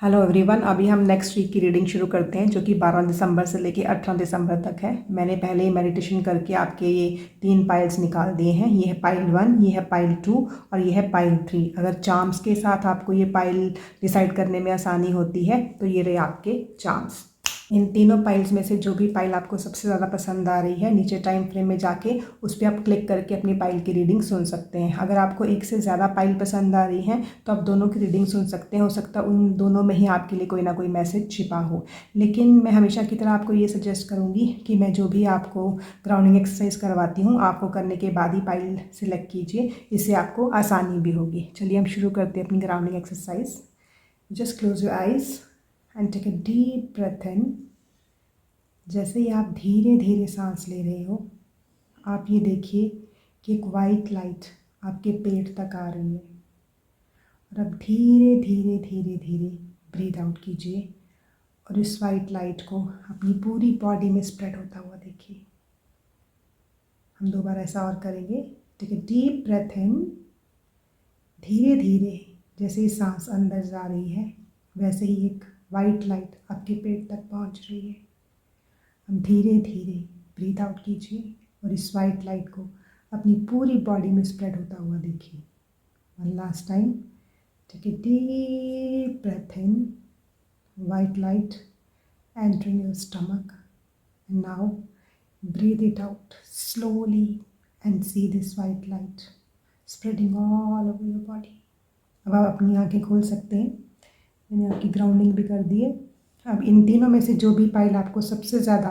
Hello everyone, अभी हम next week की रीडिंग शुरू करते हैं जो कि 12 दिसंबर से लेके 18 दिसंबर तक है। मैंने पहले ही मेडिटेशन करके आपके ये 3 पाइल्स निकाल दिए हैं। ये है पाइल 1, ये है पाइल 2 और ये है पाइल 3। अगर चार्म्स के साथ आपको ये पाइल डिसाइड करने में आसानी होती है तो ये रहे आपके चार्म्स। इन तीनों पाइल्स में से जो भी पाइल आपको सबसे ज़्यादा पसंद आ रही है, नीचे टाइम फ्रेम में जाके उस पर आप क्लिक करके अपनी पाइल की रीडिंग सुन सकते हैं। अगर आपको एक से ज़्यादा पाइल पसंद आ रही हैं तो आप दोनों की रीडिंग सुन सकते हैं। हो सकता है उन दोनों में ही आपके लिए कोई ना कोई मैसेज छिपा हो, लेकिन मैं हमेशा की तरह आपको ये सजेस्ट करूँगी कि मैं जो भी आपको ग्राउंडिंग एक्सरसाइज करवाती हूँ, आपको करने के बाद ही पाइल सिलेक्ट कीजिए, इससे आपको आसानी भी होगी। चलिए हम शुरू करते हैं अपनी grounding exercise. Just close your eyes and take a deep breath in. जैसे ही आप धीरे धीरे सांस ले रहे हो, आप ये देखिए कि एक वाइट लाइट आपके पेट तक आ रही है। और अब धीरे धीरे धीरे धीरे ब्रीथ आउट कीजिए और इस वाइट लाइट को अपनी पूरी बॉडी में स्प्रेड होता हुआ देखिए। हम 2 बार ऐसा और करेंगे। टेक अ डीप ब्रेथ इन। धीरे धीरे जैसे ही सांस अंदर जा रही है, वैसे ही एक वाइट लाइट आपके पेट तक पहुंच रही है। हम धीरे धीरे ब्रीथ आउट कीजिए और इस वाइट लाइट को अपनी पूरी बॉडी में स्प्रेड होता हुआ देखिए। One last time, take a deep breath in, white light entering your stomach, and now breathe it out slowly and see this white light spreading all over your body. अब आप अपनी आंखें खोल सकते हैं। मैंने आपकी ग्राउंडिंग भी कर दी है। अब इन तीनों में से जो भी पाइल आपको सबसे ज़्यादा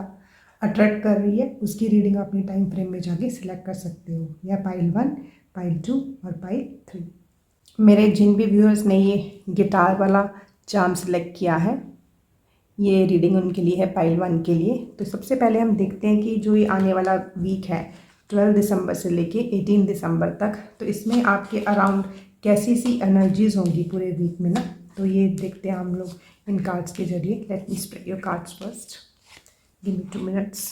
अट्रैक्ट कर रही है, उसकी रीडिंग अपनी टाइम फ्रेम में जाके सिलेक्ट कर सकते हो, या पाइल 1, पाइल 2 और पाइल 3। मेरे जिन भी व्यूअर्स ने ये गिटार वाला चार्म सिलेक्ट किया है, ये रीडिंग उनके लिए है, पाइल 1 के लिए। तो सबसे पहले हम देखते हैं कि जो ये आने वाला वीक है 12 दिसंबर से लेके 18 दिसंबर तक, तो इसमें आपके अराउंड कैसी सी एनर्जीज होंगी पूरे वीक में ना। तो ये देखते हैं हम लोग इन कार्ड्स के जरिए। Let me spread your cards first, give me 2 minutes.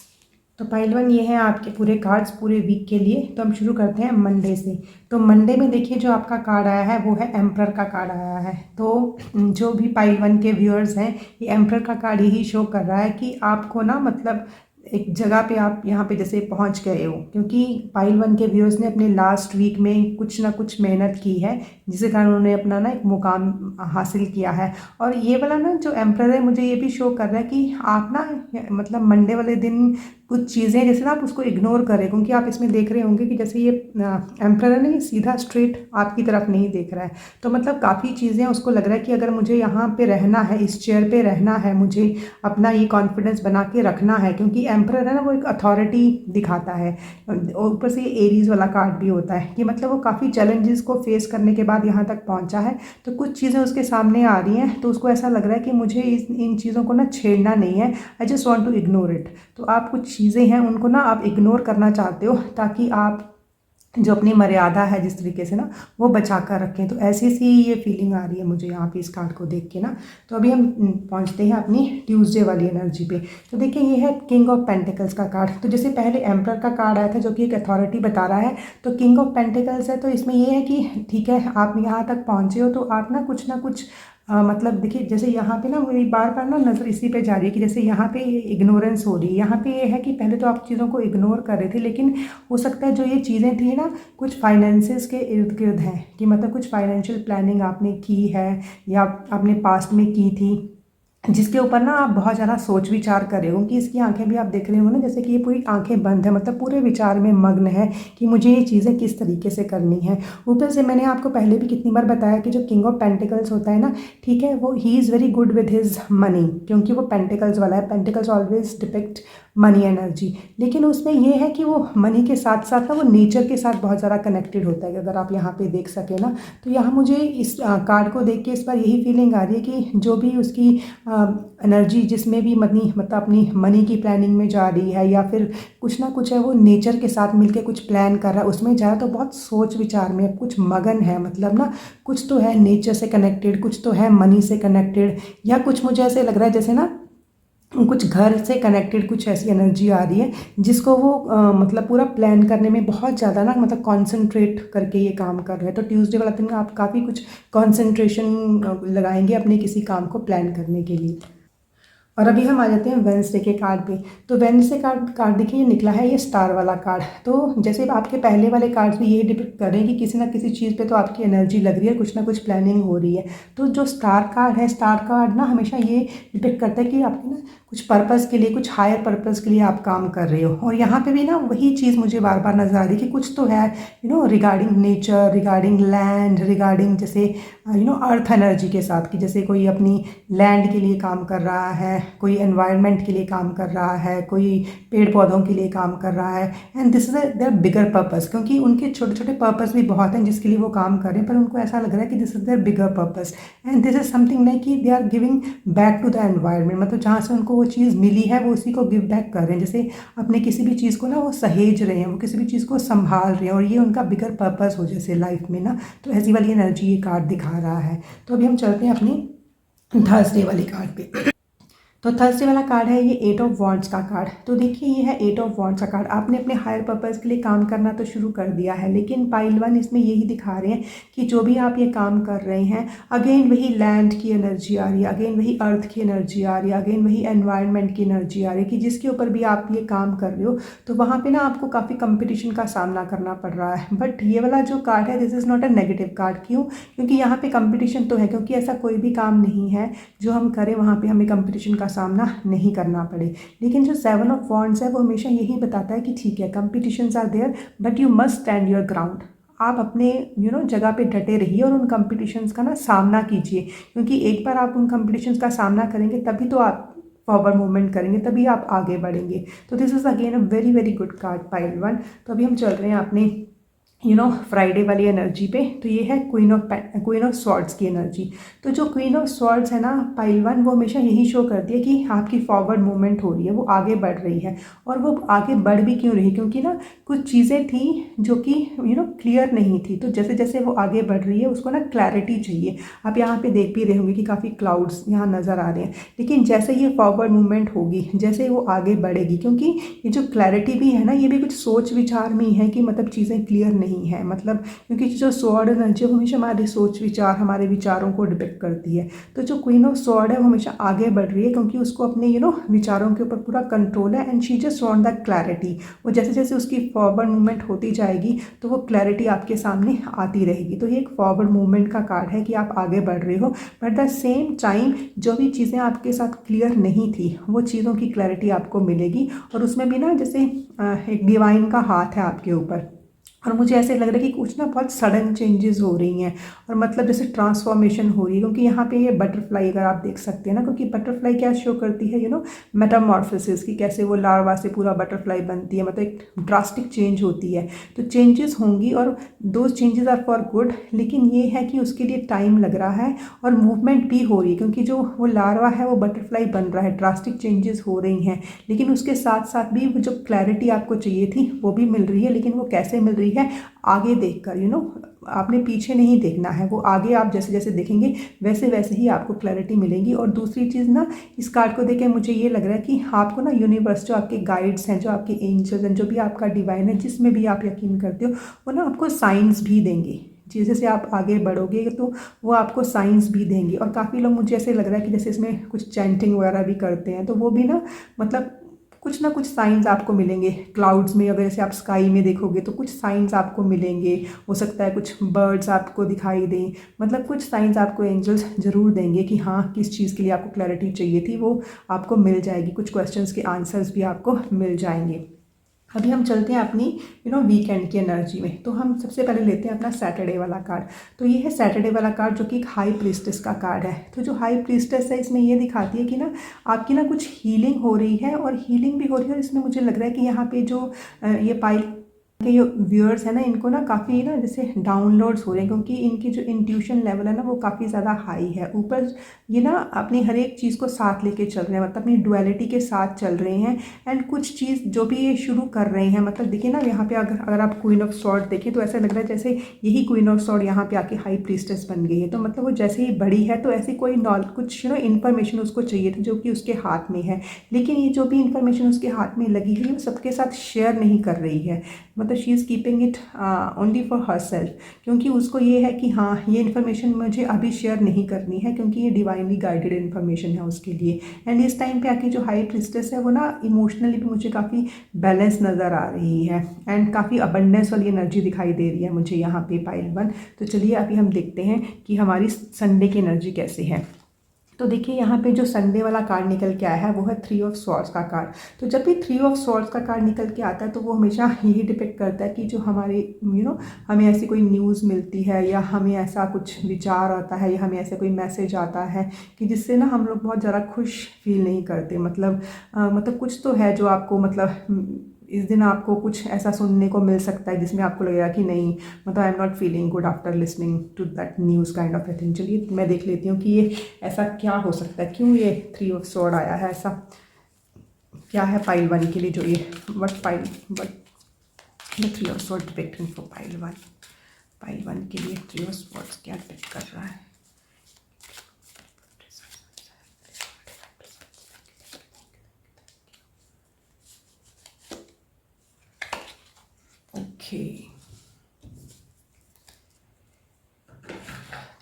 तो पाइल 1 ये है आपके पूरे कार्ड्स पूरे वीक के लिए। तो हम शुरू करते हैं मंडे से। तो मंडे में देखिए जो आपका कार्ड आया है वो है एम्परर का कार्ड आया है। तो जो भी पाइल 1 के व्यूअर्स हैं, ये एम्परर का कार्ड यही शो कर रहा है कि आपको ना मतलब एक जगह पे आप यहाँ पे जैसे पहुँच गए हो, क्योंकि पाइल 1 के व्यूअर्स ने अपने लास्ट वीक में कुछ ना कुछ मेहनत की है, जिसके कारण उन्होंने अपना ना एक मुकाम हासिल किया है। और ये वाला ना जो एम्परर है, मुझे ये भी शो कर रहा है कि आप ना मतलब मंडे वाले दिन कुछ चीज़ें जैसे ना आप उसको इग्नोर करें, क्योंकि आप इसमें देख रहे होंगे कि जैसे ये एम्परर है ना, ये सीधा स्ट्रेट आपकी तरफ नहीं देख रहा है। तो मतलब काफ़ी चीज़ें उसको लग रहा है कि अगर मुझे यहाँ पे रहना है, इस चेयर पे रहना है, मुझे अपना ये कॉन्फिडेंस बना के रखना है, क्योंकि एम्परर है ना वो एक अथॉरिटी दिखाता है। ऊपर से ये एरीज वाला कार्ड भी होता है कि मतलब वो काफ़ी चैलेंजेस को फेस करने के बाद यहाँ तक पहुँचा है। तो कुछ चीज़ें उसके सामने आ रही हैं, तो उसको ऐसा लग रहा है कि मुझे इन चीज़ों को ना छेड़ना नहीं है, I just want to ignore it. तो आप कुछ चीज़ें हैं उनको ना आप इग्नोर करना चाहते हो, ताकि आप जो अपनी मर्यादा है जिस तरीके से ना वो बचा कर रखें। तो ऐसी सी ये फीलिंग आ रही है मुझे यहाँ पे इस कार्ड को देख के ना। तो अभी हम पहुँचते हैं अपनी ट्यूसडे वाली एनर्जी पे। तो देखिए ये है किंग ऑफ पेंटिकल्स का कार्ड। तो जैसे पहले एम्परर का कार्ड आया था जो कि एक अथॉरिटी बता रहा है, तो किंग ऑफ पेंटिकल्स है। तो इसमें ये है कि ठीक है, आप यहाँ तक पहुँचे हो तो आप ना कुछ मतलब देखिए जैसे यहाँ पे ना मेरी बार बार ना नज़र इसी पे जा रही है कि जैसे यहाँ पे इग्नोरेंस हो रही है। यहाँ पे ये है कि पहले तो आप चीज़ों को इग्नोर कर रहे थे, लेकिन हो सकता है जो ये चीज़ें थी ना कुछ फाइनेंसेस के इर्द गिर्द हैं, कि मतलब कुछ फाइनेंशियल प्लानिंग आपने की है या आपने पास्ट में की थी, जिसके ऊपर ना आप बहुत ज़्यादा सोच विचार कर रहे हो। कि इसकी आंखें भी आप देख रहे हो ना, जैसे कि ये पूरी आंखें बंद है, मतलब पूरे विचार में मग्न है कि मुझे ये चीज़ें किस तरीके से करनी है। ऊपर से मैंने आपको पहले भी कितनी बार बताया कि जो किंग ऑफ पेंटिकल्स होता है ना, ठीक है, वो he is very good with his money, क्योंकि वो पेंटिकल्स वाला है। Pentacles always depict money energy, लेकिन उसमें ये है कि वो मनी के साथ साथ ना वो नेचर के साथ बहुत ज़्यादा कनेक्टेड होता है। अगर आप यहाँ पे देख सके ना, तो यहाँ मुझे इस कार्ड को देख के इस बार यही फीलिंग आ रही है कि जो भी उसकी एनर्जी जिसमें भी मनी मतलब अपनी मनी की प्लानिंग में जा रही है, या फिर कुछ ना कुछ है वो नेचर के साथ मिलके कुछ प्लान कर रहा है, उसमें जा रहा तो बहुत सोच विचार में कुछ मगन है। मतलब ना कुछ तो है नेचर से कनेक्टेड, कुछ तो है मनी से कनेक्टेड, या कुछ मुझे ऐसे लग रहा है जैसे ना कुछ घर से कनेक्टेड कुछ ऐसी एनर्जी आ रही है जिसको वो मतलब पूरा प्लान करने में बहुत ज़्यादा ना मतलब कंसंट्रेट करके ये काम कर रहे हैं। तो ट्यूसडे वाला दिन आप काफ़ी कुछ कंसंट्रेशन लगाएंगे अपने किसी काम को प्लान करने के लिए। और अभी हम आ जाते हैं वेडनेसडे के कार्ड पे। तो वेडनेसडे कार्ड कार्ड देखिए, ये निकला है ये स्टार वाला कार्ड। तो जैसे आपके पहले वाले कार्ड्स भी यही डिपिक्ट कर रहे हैं कि किसी ना किसी चीज़ पे तो आपकी एनर्जी लग रही है, कुछ ना कुछ प्लानिंग हो रही है। तो जो स्टार कार्ड है, स्टार कार्ड ना हमेशा ये डिपिक्ट करता है कि आपके ना कुछ पर्पज़ के लिए, कुछ हायर पर्पज़ के लिए आप काम कर रहे हो। और यहाँ पे भी ना वही चीज़ मुझे बार बार नजर आ रही है कि कुछ तो है regarding nature, regarding land, regarding जैसे अर्थ एनर्जी के साथ, कि जैसे कोई अपनी लैंड के लिए काम कर रहा है, कोई एनवायरनमेंट के लिए काम कर रहा है, कोई पेड़ पौधों के लिए काम कर रहा है। And this is their bigger purpose, क्योंकि उनके छोटे छोटे पर्पस भी बहुत हैं जिसके लिए वो काम कर रहे हैं, पर उनको ऐसा लग रहा है कि this is their bigger purpose. And this is something like कि they are giving back to the environment, मतलब जहाँ से उनको वो चीज़ मिली है वो उसी को गिव बैक कर रहे हैं। जैसे अपने किसी भी चीज़ को ना वो सहेज रहे हैं, वो किसी भी चीज़ को संभाल रहे हैं, और ये उनका बिगर पर्पस हो जैसे लाइफ में ना। तो ऐसी वाली एनर्जी ये कार्ड दिखा रहा है। तो अभी हम चलते हैं अपनी थर्सडे वाली कार्ड पे। तो थर्सडे वाला कार्ड है ये 8 ऑफ वॉन्ड्स का कार्ड। तो देखिए ये है 8 ऑफ वॉन्ड्स का कार्ड। आपने अपने हायर पर्पज़ के लिए काम करना तो शुरू कर दिया है, लेकिन पाइल वन इसमें यही दिखा रहे हैं कि जो भी आप ये काम कर रहे हैं, अगेन वही लैंड की एनर्जी आ रही है, अगेन वही अर्थ की एनर्जी आ रही है, अगेन वही एनवायरनमेंट की एनर्जी आ रही है कि जिसके ऊपर भी आप ये काम कर रहे हो तो वहाँ पर ना आपको काफ़ी कंपटीशन का सामना करना पड़ रहा है। बट ये वाला जो कार्ड है, this is not a negative card. क्यों? क्योंकि यहाँ पे कंपटीशन तो है, क्योंकि ऐसा कोई भी काम नहीं है जो हम करें वहाँ पे हमें कंपटीशन का सामना नहीं करना पड़े। लेकिन जो 7 ऑफ वॉन्ड्स है वो हमेशा यही बताता है कि ठीक है, competitions are there but you must stand your ground. आप अपने जगह पे डटे रहिए और उन कंपटीशंस का ना सामना कीजिए, क्योंकि एक बार आप उन कंपटीशंस का सामना करेंगे तभी तो आप फॉरवर्ड मूवमेंट करेंगे, तभी आप आगे बढ़ेंगे। तो this is again a very very good card pile one. तो अभी हम चल रहे हैं अपने फ्राइडे वाली एनर्जी पे। तो ये है क्वीन ऑफ स्वॉर्ड्स की एनर्जी। तो जो क्वीन ऑफ स्वॉर्ड्स है ना पाइल वन, वो हमेशा यही शो करती है कि आपकी फॉरवर्ड मूवमेंट हो रही है, वो आगे बढ़ रही है। और वो आगे बढ़ भी क्यों रही? क्योंकि ना कुछ चीज़ें थी जो कि क्लियर नहीं थी। तो जैसे जैसे वो आगे बढ़ रही है उसको ना क्लैरिटी चाहिए। आप यहाँ पे देख भी रहे होंगे कि काफ़ी क्लाउड्स यहाँ नज़र आ रहे हैं। लेकिन जैसे ये फॉरवर्ड मूवमेंट होगी, जैसे वो आगे बढ़ेगी, क्योंकि ये जो क्लैरिटी भी है ना, ये भी कुछ सोच विचार में ही है कि मतलब चीज़ें क्लियर नहीं है, मतलब क्योंकि जो स्वॉर्ड एनर्जी है वो हमेशा हमारे सोच विचार, हमारे विचारों को डिपेक्ट करती है। तो जो क्वीन ऑफ स्वॉर्ड है वो हमेशा आगे बढ़ रही है, क्योंकि उसको अपने विचारों के ऊपर पूरा कंट्रोल है। And she just want the clarity. वो जैसे जैसे उसकी फॉरवर्ड मूवमेंट होती जाएगी तो वो क्लैरिटी आपके सामने आती रहेगी। तो ये एक फॉरवर्ड मूवमेंट का कार्ड है कि आप आगे बढ़ रहे हो, बट द सेम टाइम जो भी चीज़ें आपके साथ क्लियर नहीं थी वो चीज़ों की क्लैरिटी आपको मिलेगी। और उसमें भी ना जैसे एक डिवाइन का हाथ है आपके ऊपर। और मुझे ऐसे लग रहा है कि कुछ ना बहुत सडन चेंजेस हो रही हैं, और मतलब जैसे ट्रांसफॉर्मेशन हो रही है। क्योंकि यहाँ पे ये बटरफ्लाई अगर आप देख सकते हैं ना, क्योंकि बटरफ्लाई क्या शो करती है मेटामॉर्फोसिस की, कैसे वो लार्वा से पूरा बटरफ्लाई बनती है, मतलब एक ड्रास्टिक चेंज होती है। तो चेंजेस होंगी और दो चेंजेस आर फॉर गुड, लेकिन ये है कि उसके लिए टाइम लग रहा है और मूवमेंट भी हो रही है, क्योंकि जो वो लार्वा है वो बटरफ्लाई बन रहा है, ड्रास्टिक चेंजेस हो रही हैं। लेकिन उसके साथ साथ भी वो जो क्लैरिटी आपको चाहिए थी वो भी मिल रही है। लेकिन वो कैसे मिल रही है? आगे देखकर, आपने पीछे नहीं देखना है, वो आगे आप जैसे जैसे देखेंगे वैसे वैसे ही आपको क्लैरिटी मिलेगी। और दूसरी चीज़ ना, इस कार्ड को देख के मुझे ये लग रहा है कि आपको ना यूनिवर्स, जो आपके गाइड्स हैं, जो आपके एंजल्स हैं, जो भी आपका डिवाइन है, जिसमें भी आप यकीन करते हो, वो ना आपको साइंस भी देंगे। जैसे जैसे आप आगे बढ़ोगे तो वो आपको साइंस भी देंगे। और काफ़ी लोग, मुझे ऐसे लग रहा है कि जैसे इसमें कुछ चैंटिंग वगैरह भी करते हैं, तो वो भी ना मतलब कुछ ना कुछ साइंस आपको मिलेंगे क्लाउड्स में। अगर जैसे आप स्काई में देखोगे तो कुछ साइंस आपको मिलेंगे। हो सकता है कुछ बर्ड्स आपको दिखाई दें, मतलब कुछ साइंस आपको एंजल्स ज़रूर देंगे कि हाँ, किस चीज़ के लिए आपको क्लैरिटी चाहिए थी वो आपको मिल जाएगी। कुछ क्वेश्चंस के आंसर्स भी आपको मिल जाएंगे। अभी हम चलते हैं अपनी वीकेंड की एनर्जी में। तो हम सबसे पहले लेते हैं अपना सैटरडे वाला कार्ड। तो ये है सैटरडे वाला कार्ड, जो कि एक हाई प्रीस्टेस का कार्ड है। तो जो हाई प्रीस्टेस है, इसमें ये दिखाती है कि ना आपकी ना कुछ हीलिंग हो रही है, और हीलिंग भी हो रही है। और इसमें मुझे लग रहा है कि यहाँ पे जो ये पाइल के जो व्यूअर्स है ना, इनको ना काफ़ी ना जैसे डाउनलोड्स हो रहे हैं, क्योंकि इनकी जो इंट्यूशन लेवल है ना वो काफ़ी ज़्यादा हाई है। ऊपर ये ना अपनी हर एक चीज़ को साथ लेके चल रहे हैं, मतलब अपनी डुअलिटी के साथ चल रहे हैं। एंड कुछ चीज़ जो भी ये शुरू कर रहे हैं, मतलब देखिए ना यहाँ पे अगर आप क्वीन ऑफ सॉर्ड देखें तो ऐसा लग रहा है जैसे यही क्वीन ऑफ सॉर्ड यहाँ पे आके हाई प्रीस्टेस बन गई है। तो मतलब वो जैसे ही बड़ी है तो ऐसी कोई कुछ इन्फॉर्मेशन उसको चाहिए थी जो कि उसके हाथ में है, लेकिन ये जो भी इन्फॉर्मेशन उसके हाथ में लगी हुई है वो सबके साथ शेयर नहीं कर रही है। मतलब she is keeping it only for her self, क्योंकि उसको ये है कि हाँ ये इन्फॉर्मेशन मुझे अभी शेयर नहीं करनी है, क्योंकि ये डिवाइनली गाइडेड इन्फॉर्मेशन है उसके लिए। एंड इस टाइम पे आके जो हाई प्रिस्टेस है वो ना इमोशनली भी मुझे काफ़ी बैलेंस नज़र आ रही है, एंड काफ़ी अबंडेंस वाली एनर्जी दिखाई दे रही है मुझे यहाँ पे पाइल 1। तो चलिए अभी हम देखते हैं कि हमारी संडे की एनर्जी कैसी है। तो देखिए यहाँ पे जो संडे वाला कार्ड निकल के आया है वो है 3 ऑफ स्वॉर्ड्स का कार्ड। तो जब भी 3 ऑफ स्वॉर्ड्स का कार्ड निकल के आता है तो वो हमेशा यही डिपेक्ट करता है कि जो हमारे हमें ऐसी कोई न्यूज़ मिलती है, या हमें ऐसा कुछ विचार आता है, या हमें ऐसा कोई मैसेज आता है कि जिससे ना हम लोग बहुत ज़्यादा खुश फील नहीं करते। मतलब कुछ तो है जो आपको इस दिन आपको कुछ ऐसा सुनने को मिल सकता है जिसमें आपको लगेगा कि नहीं, मतलब I am not feeling good after listening to that news kind of a thing. चलिए मैं देख लेती हूँ कि ये ऐसा क्या हो सकता है, क्यों ये 3 ऑफ स्वॉर्ड आया है, ऐसा क्या है पाइल 1 के लिए जो ये what 3 of sword depicting for pile 1 के लिए 3 ऑफ स्वॉर्ड्स क्या डिपेक्ट कर रहा है। ओके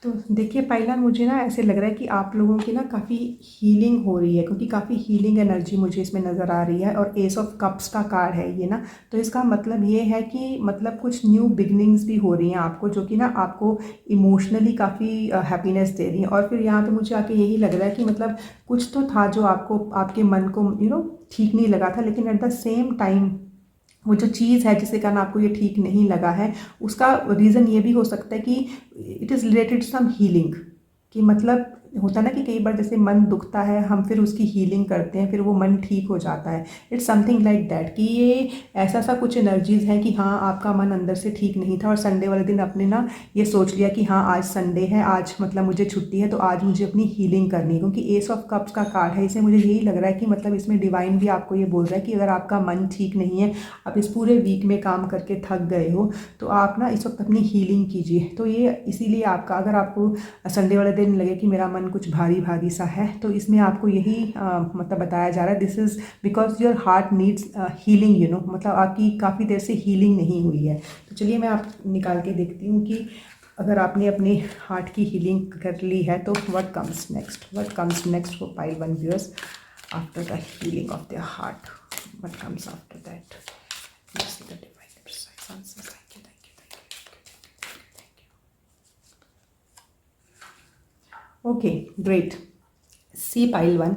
तो देखिए पाइला, मुझे ना ऐसे लग रहा है कि आप लोगों की ना काफ़ी हीलिंग हो रही है, क्योंकि काफ़ी हीलिंग एनर्जी मुझे इसमें नज़र आ रही है। और एस ऑफ कप्स का कार्ड है ये ना, तो इसका मतलब ये है कि मतलब कुछ न्यू बिगनिंग्स भी हो रही हैं आपको, जो कि ना आपको इमोशनली काफ़ी हैप्पीनेस दे रही हैं। और फिर यहाँ पे मुझे आके यही लग रहा है कि मतलब कुछ तो था जो आपको आपके मन को ठीक नहीं लगा था, लेकिन एट द सेम टाइम वो जो चीज़ है जिसके कारण आपको ये ठीक नहीं लगा है, उसका रीज़न ये भी हो सकता है कि it is related some healing. कि मतलब होता है ना कि कई बार जैसे मन दुखता है, हम फिर उसकी हीलिंग करते हैं, फिर वो मन ठीक हो जाता है। इट्स समथिंग लाइक दैट कि ये ऐसा सा कुछ एनर्जीज़ हैं कि हाँ आपका मन अंदर से ठीक नहीं था, और संडे वाले दिन आपने ना ये सोच लिया कि हाँ आज संडे है, आज मतलब मुझे छुट्टी है, तो आज मुझे अपनी हीलिंग करनी है। क्योंकि एस ऑफ कप्स का कार्ड है, इसे मुझे यही लग रहा है कि मतलब इसमें डिवाइन भी आपको ये बोल रहा है कि अगर आपका मन ठीक नहीं है, आप इस पूरे वीक में काम करके थक गए हो, तो आप ना इस वक्त अपनी हीलिंग कीजिए। तो ये इसीलिए आपका, अगर आपको संडे वाले दिन लगे कि मेरा मन कुछ भारी भारी सा है, तो इसमें आपको यही मतलब बताया जा रहा है, this is because your heart needs healing, मतलब आपकी काफ़ी देर से हीलिंग नहीं हुई है। तो चलिए मैं आप निकाल के देखती हूँ कि अगर आपने अपने हार्ट की हीलिंग कर ली है तो what comes next for pile 1 viewers after the healing of their heart, what comes after that. Let's see the divine precise answer. Okay great. See pile 1,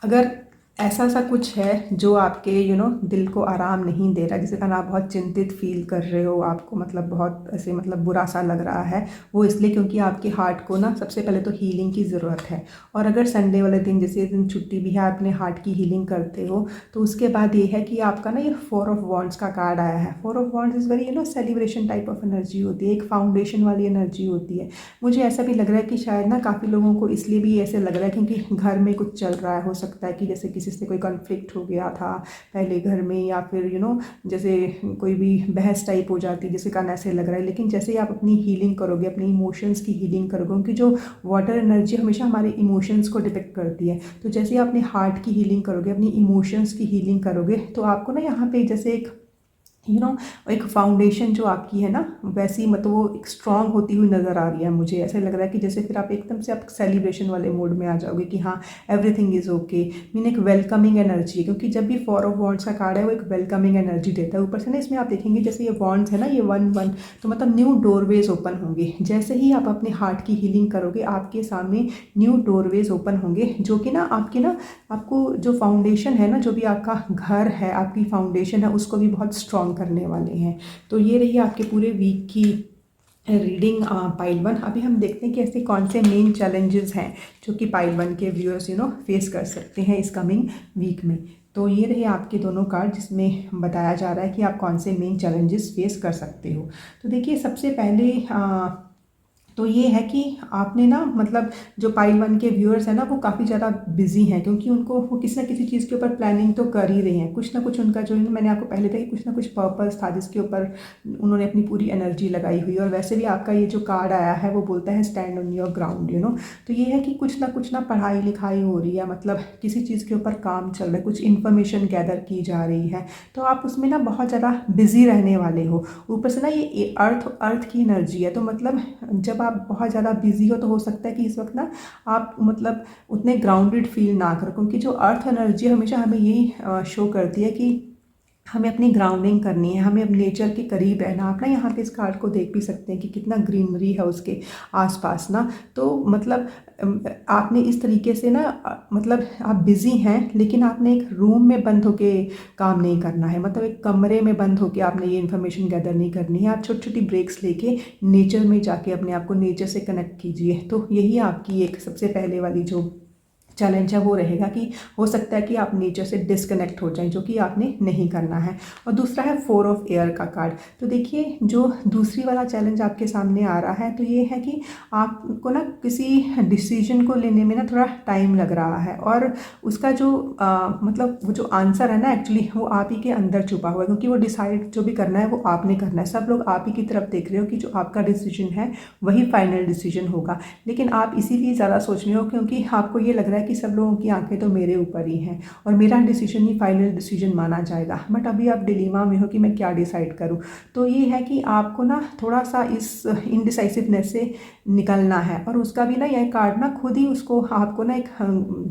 अगर ऐसा सा कुछ है जो आपके दिल को आराम नहीं दे रहा, जिसके कारण आप बहुत चिंतित फील कर रहे हो, आपको मतलब बहुत ऐसे मतलब बुरा सा लग रहा है, वो इसलिए क्योंकि आपके हार्ट को ना सबसे पहले तो हीलिंग की ज़रूरत है। और अगर संडे वाले दिन जैसे दिन छुट्टी भी है, आप अपने हार्ट की हीलिंग करते हो, तो उसके बाद ये है कि आपका ना ये 4 ऑफ वॉन्ड्स का कार्ड आया है। 4 of wands is very celebration type of energy होती है, एक फाउंडेशन वाली एनर्जी होती है। मुझे ऐसा भी लग रहा है कि शायद ना काफ़ी लोगों को इसलिए भी ऐसे लग रहा है क्योंकि घर में कुछ चल रहा है, हो सकता है कि जैसे किसी से कोई कॉन्फ्लिक्ट हो गया था पहले घर में, या फिर जैसे कोई भी बहस टाइप हो जाती है, जिसके कारण ऐसे लग रहा है। लेकिन जैसे ही आप अपनी हीलिंग करोगे, अपनी इमोशंस की हीलिंग करोगे, क्योंकि जो वाटर एनर्जी हमेशा हमारे इमोशंस को डिपेक्ट करती है, तो जैसे ही आप अपने हार्ट की हीलिंग करोगे, अपनी इमोशंस की हीलिंग करोगे, तो आपको ना यहाँ पे जैसे एक एक फाउंडेशन जो आपकी है ना, वैसी मतलब वो एक स्ट्रांग होती हुई नज़र आ रही है। मुझे ऐसा लग रहा है कि जैसे फिर आप एकदम से आप सेलिब्रेशन वाले मोड में आ जाओगे कि हाँ एवरीथिंग इज़ ओके। मीन एक वेलकमिंग एनर्जी है, क्योंकि जब भी 4 ऑफ वॉन्ड्स का कार्ड है वो एक वेलकमिंग एनर्जी देता है। ऊपर से ना इसमें आप देखेंगे जैसे ये वॉन्ड्स है ना, ये 1-1, तो मतलब न्यू डोरवेज ओपन होंगे। जैसे ही आप अपने हार्ट की हीलिंग करोगे, आपके सामने न्यू डोरवेज ओपन होंगे, जो कि ना आपको जो फाउंडेशन है ना, जो भी आपका घर है, आपकी फाउंडेशन है, उसको भी बहुत स्ट्रॉन्ग करने वाले हैं। तो ये रही आपके पूरे वीक की रीडिंग पाइल 1। अभी हम देखते हैं कि ऐसे कौन से मेन चैलेंजेस हैं जो कि पाइल 1 के व्यूअर्स फेस कर सकते हैं इस कमिंग वीक में। तो ये रहे आपके दोनों कार्ड जिसमें बताया जा रहा है कि आप कौन से मेन चैलेंजेस फेस कर सकते हो। तो देखिए सबसे पहले तो ये है कि आपने ना मतलब जो पाइल 1 के व्यूअर्स हैं ना वो काफ़ी ज़्यादा बिजी हैं, क्योंकि उनको वो किसी ना किसी चीज़ के ऊपर प्लानिंग तो कर ही रहे हैं। कुछ ना कुछ उनका जो है, मैंने आपको पहले था कि कुछ ना कुछ पर्पस था जिसके ऊपर उन्होंने अपनी पूरी एनर्जी लगाई हुई है। और वैसे भी आपका ये जो कार्ड आया है वो बोलता है stand on your ground, you know. तो ये है कि कुछ ना पढ़ाई लिखाई हो रही है, मतलब किसी चीज़ के ऊपर काम चल रहा है, कुछ इन्फॉर्मेशन गैदर की जा रही है, तो आप उसमें ना बहुत ज़्यादा बिजी रहने वाले हो। ऊपर से ना ये अर्थ की एनर्जी है, तो मतलब जब आप बहुत ज़्यादा बिजी हो तो हो सकता है कि इस वक्त ना आप मतलब उतने ग्राउंडेड फील ना करो, क्योंकि जो अर्थ एनर्जी हमेशा हमें यही शो करती है कि हमें अपनी ग्राउंडिंग करनी है, हमें अब नेचर के करीब रहना। आप ना यहाँ पे इस कार्ड को देख भी सकते हैं कि कितना ग्रीनरी है उसके आसपास ना। तो मतलब आपने इस तरीके से ना मतलब आप बिज़ी हैं, लेकिन आपने एक रूम में बंद होके काम नहीं करना है, मतलब एक कमरे में बंद होके आपने ये इन्फॉर्मेशन गैदर नहीं करनी है। आप छोटी छोटी ब्रेक्स लेके नेचर में जाके अपने आप को नेचर से कनेक्ट कीजिए। तो यही आपकी एक सबसे पहले वाली जो चैलेंज है वो रहेगा कि हो सकता है कि आप नेचर से डिस्कनेक्ट हो जाएं, जो कि आपने नहीं करना है। और दूसरा है 4 ऑफ एयर का कार्ड। तो देखिए जो दूसरी वाला चैलेंज आपके सामने आ रहा है, तो ये है कि आपको ना किसी डिसीजन को लेने में ना थोड़ा टाइम लग रहा है, और उसका जो मतलब वो जो आंसर है ना एक्चुअली वो आप ही के अंदर छुपा हुआ है, क्योंकि वो डिसाइड जो भी करना है वो आपने करना है। सब लोग आप ही की तरफ देख रहे हो कि जो आपका डिसीजन है वही फाइनल डिसीजन होगा, लेकिन आप इसीलिए ज़्यादा सोच रहे हो क्योंकि आपको ये लग रहा है कि सब लोगों की आंखें तो मेरे ऊपर ही हैं और मेरा डिसीजन ही फाइनल डिसीजन माना जाएगा। बट अभी आप डिलीमा में हो कि मैं क्या डिसाइड करूं। तो ये है कि आपको ना थोड़ा सा इस इनडिसाइसिवनेस से निकलना है, और उसका भी ना यह कार्ड ना खुद ही उसको आपको ना एक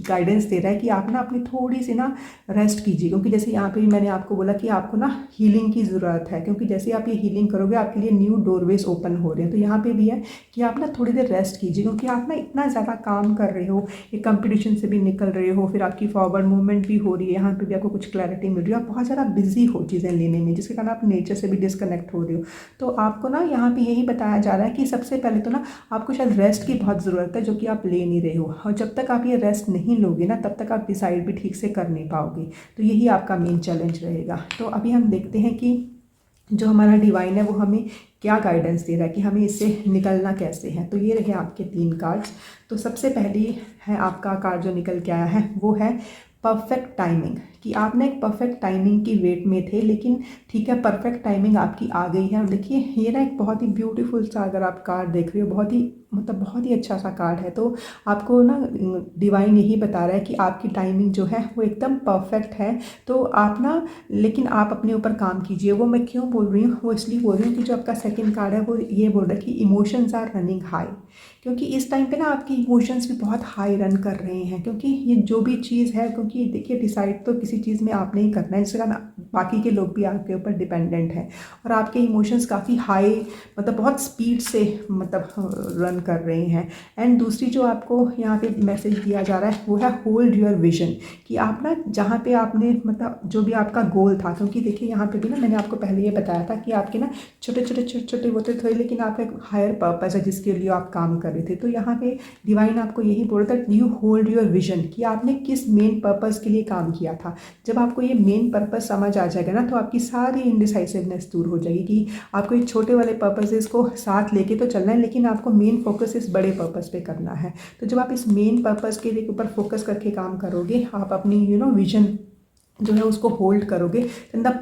गाइडेंस दे रहा है कि आप ना अपनी थोड़ी सी ना रेस्ट कीजिए, क्योंकि जैसे यहाँ पे मैंने आपको बोला कि आपको ना हीलिंग की ज़रूरत है, क्योंकि जैसे आप ये हीलिंग करोगे आपके लिए न्यू डोरवेज ओपन हो रहे हैं। तो यहाँ पे भी है कि आप ना थोड़ी देर रेस्ट कीजिए, क्योंकि आप ना इतना ज़्यादा काम कर रहे हो, एक कंपटीशन से भी निकल रहे हो, फिर आपकी फॉरवर्ड मूवमेंट भी हो रही है, यहाँ पे भी आपको कुछ क्लैरिटी मिल रही है, आप बहुत ज़्यादा बिजी हो चीज़ें लेने में, जिसके कारण आप नेचर से भी डिस्कनेक्ट हो रहे हो। तो आपको ना यहाँ पे यही बताया जा रहा है कि सबसे पहले तो ना आपको शायद रेस्ट की बहुत ज़रूरत है, जो कि आप ले नहीं रहे हो, और जब तक आप ये रेस्ट नहीं लोगे ना तब तक आप डिसाइड भी ठीक से कर नहीं पाओगे। तो यही आपका मेन चैलेंज रहेगा। तो अभी हम देखते हैं कि जो हमारा डिवाइन है वो हमें क्या गाइडेंस दे रहा है कि हमें इससे निकलना कैसे है। तो ये रहे आपके 3 कार्ड्स। तो सबसे पहली है आपका कार्ड जो निकल के आया है वो है परफेक्ट टाइमिंग, कि आपने एक परफेक्ट टाइमिंग की वेट में थे, लेकिन ठीक है परफेक्ट टाइमिंग आपकी आ गई है। और देखिए ये ना एक बहुत ही ब्यूटीफुल सा अगर आप कार्ड देख रहे हो, बहुत ही मतलब बहुत ही अच्छा सा कार्ड है। तो आपको ना डिवाइन यही बता रहा है कि आपकी टाइमिंग जो है वो एकदम परफेक्ट है। तो आप ना लेकिन आप अपने ऊपर काम कीजिए। वो मैं क्यों बोल रही हूँ, वो इसलिए बोल रही हूँ कि जो आपका सेकंड कार्ड है वो ये बोल रहा है कि इमोशंस आर रनिंग हाई, क्योंकि इस टाइम पे ना आपके इमोशंस भी बहुत हाई रन कर रहे हैं, क्योंकि ये जो भी चीज़ है, क्योंकि देखिए डिसाइड तो किसी चीज़ में आपने ही करना है, जिसके कारण बाकी के लोग भी आपके ऊपर डिपेंडेंट हैं, और आपके इमोशंस काफ़ी हाई मतलब बहुत स्पीड से मतलब रन कर रहे हैं। एंड दूसरी जो आपको यहाँ पे मैसेज दिया जा रहा है वो है होल्ड योर विजन, कि आप ना जहाँ पे आपने मतलब जो भी आपका गोल था, क्योंकि देखिए यहाँ पे भी ना मैंने आपको पहले ये बताया था कि आपके ना छोटे होते थे, लेकिन आपका एक हायर पर्पस है जिसके लिए आप काम कर रहे थे। तो यहाँ पे डिवाइन आपको यही बोल रहा था यू होल्ड योर विजन, कि आपने किस मेन पर्पस के लिए काम किया था। जब आपको ये मेन पर्पस समझ आ जाएगा ना तो आपकी सारी इनडिसाइसिवनेस दूर हो जाएगी, कि आपको एक छोटे वाले पर्पसेस को साथ लेके तो चलना है, लेकिन आपको मेन फोकस इस बड़े पर्पस पे करना है। तो जब आप इस मेन पर्पस के ऊपर फोकस करके काम करोगे, आप अपनी विजन जो है उसको होल्ड करोगे, द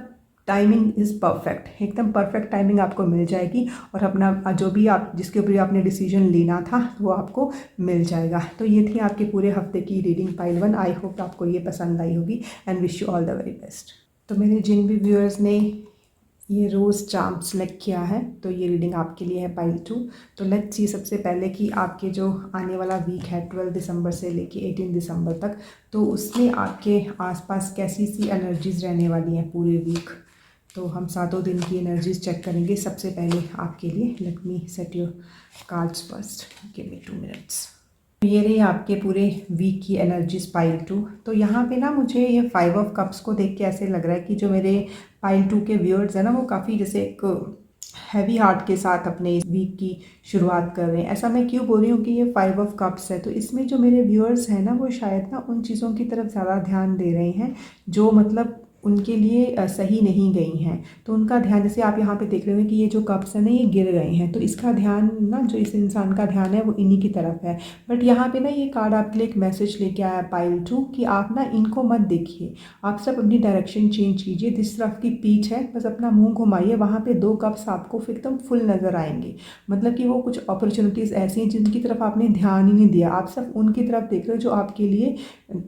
टाइमिंग इज़ परफेक्ट, एकदम परफेक्ट टाइमिंग आपको मिल जाएगी, और अपना जो भी आप जिसके ऊपर आपने डिसीजन लेना था वो आपको मिल जाएगा। तो ये थी आपके पूरे हफ्ते की रीडिंग पाइल 1। आई होप आपको ये पसंद आई होगी and wish you all the very best. तो मेरे जिन भी व्यूअर्स ने ये रोज़ चार्म सेलेक्ट किया है, तो ये रीडिंग आपके लिए है पाइल 2। तो लेट्स सी सबसे पहले कि आपके जो आने वाला वीक है 12 दिसंबर से लेके 18 दिसंबर तक, तो उसमें आपके आसपास कैसी सी एनर्जीज़ रहने वाली हैं पूरे वीक। तो हम 7 दिन की एनर्जीज़ चेक करेंगे। सबसे पहले आपके लिए let me set your cards first, give me 2 minutes. ये रही आपके पूरे वीक की एनर्जीज पाइल 2। तो यहाँ पे ना मुझे ये 5 ऑफ कप्स को देख के ऐसे लग रहा है कि जो मेरे पाइल 2 के व्यूअर्स हैं ना वो काफ़ी जैसे एक हैवी हार्ट के साथ अपने इस वीक की शुरुआत कर रहे हैं। ऐसा मैं क्यों बोल रही हूँ कि ये 5 ऑफ कप्स है, तो इसमें जो मेरे व्यूअर्स हैं ना वो शायद ना उन चीज़ों की तरफ ज़्यादा ध्यान दे रहे हैं जो मतलब उनके लिए सही नहीं गई हैं। तो उनका ध्यान, जैसे आप यहाँ पे देख रहे हो कि ये जो कप्स हैं ना ये गिर गए हैं, तो इसका ध्यान ना, जो इस इंसान का ध्यान है वो इन्हीं की तरफ है। बट यहाँ पे ना ये कार्ड आपके लिए एक मैसेज लेके आया पाइल 2 कि आप ना इनको मत देखिए, आप सब अपनी डायरेक्शन चेंज कीजिए। जिस तरफ की पीच है बस अपना मुंह घुमाइए, वहाँ पे 2 कप्स आपको एकदम फुल नज़र आएंगे। मतलब कि वो कुछ अपॉर्चुनिटीज़ ऐसी हैं जिनकी तरफ आपने ध्यान ही नहीं दिया, आप सब उनकी तरफ देख रहे हो जो आपके लिए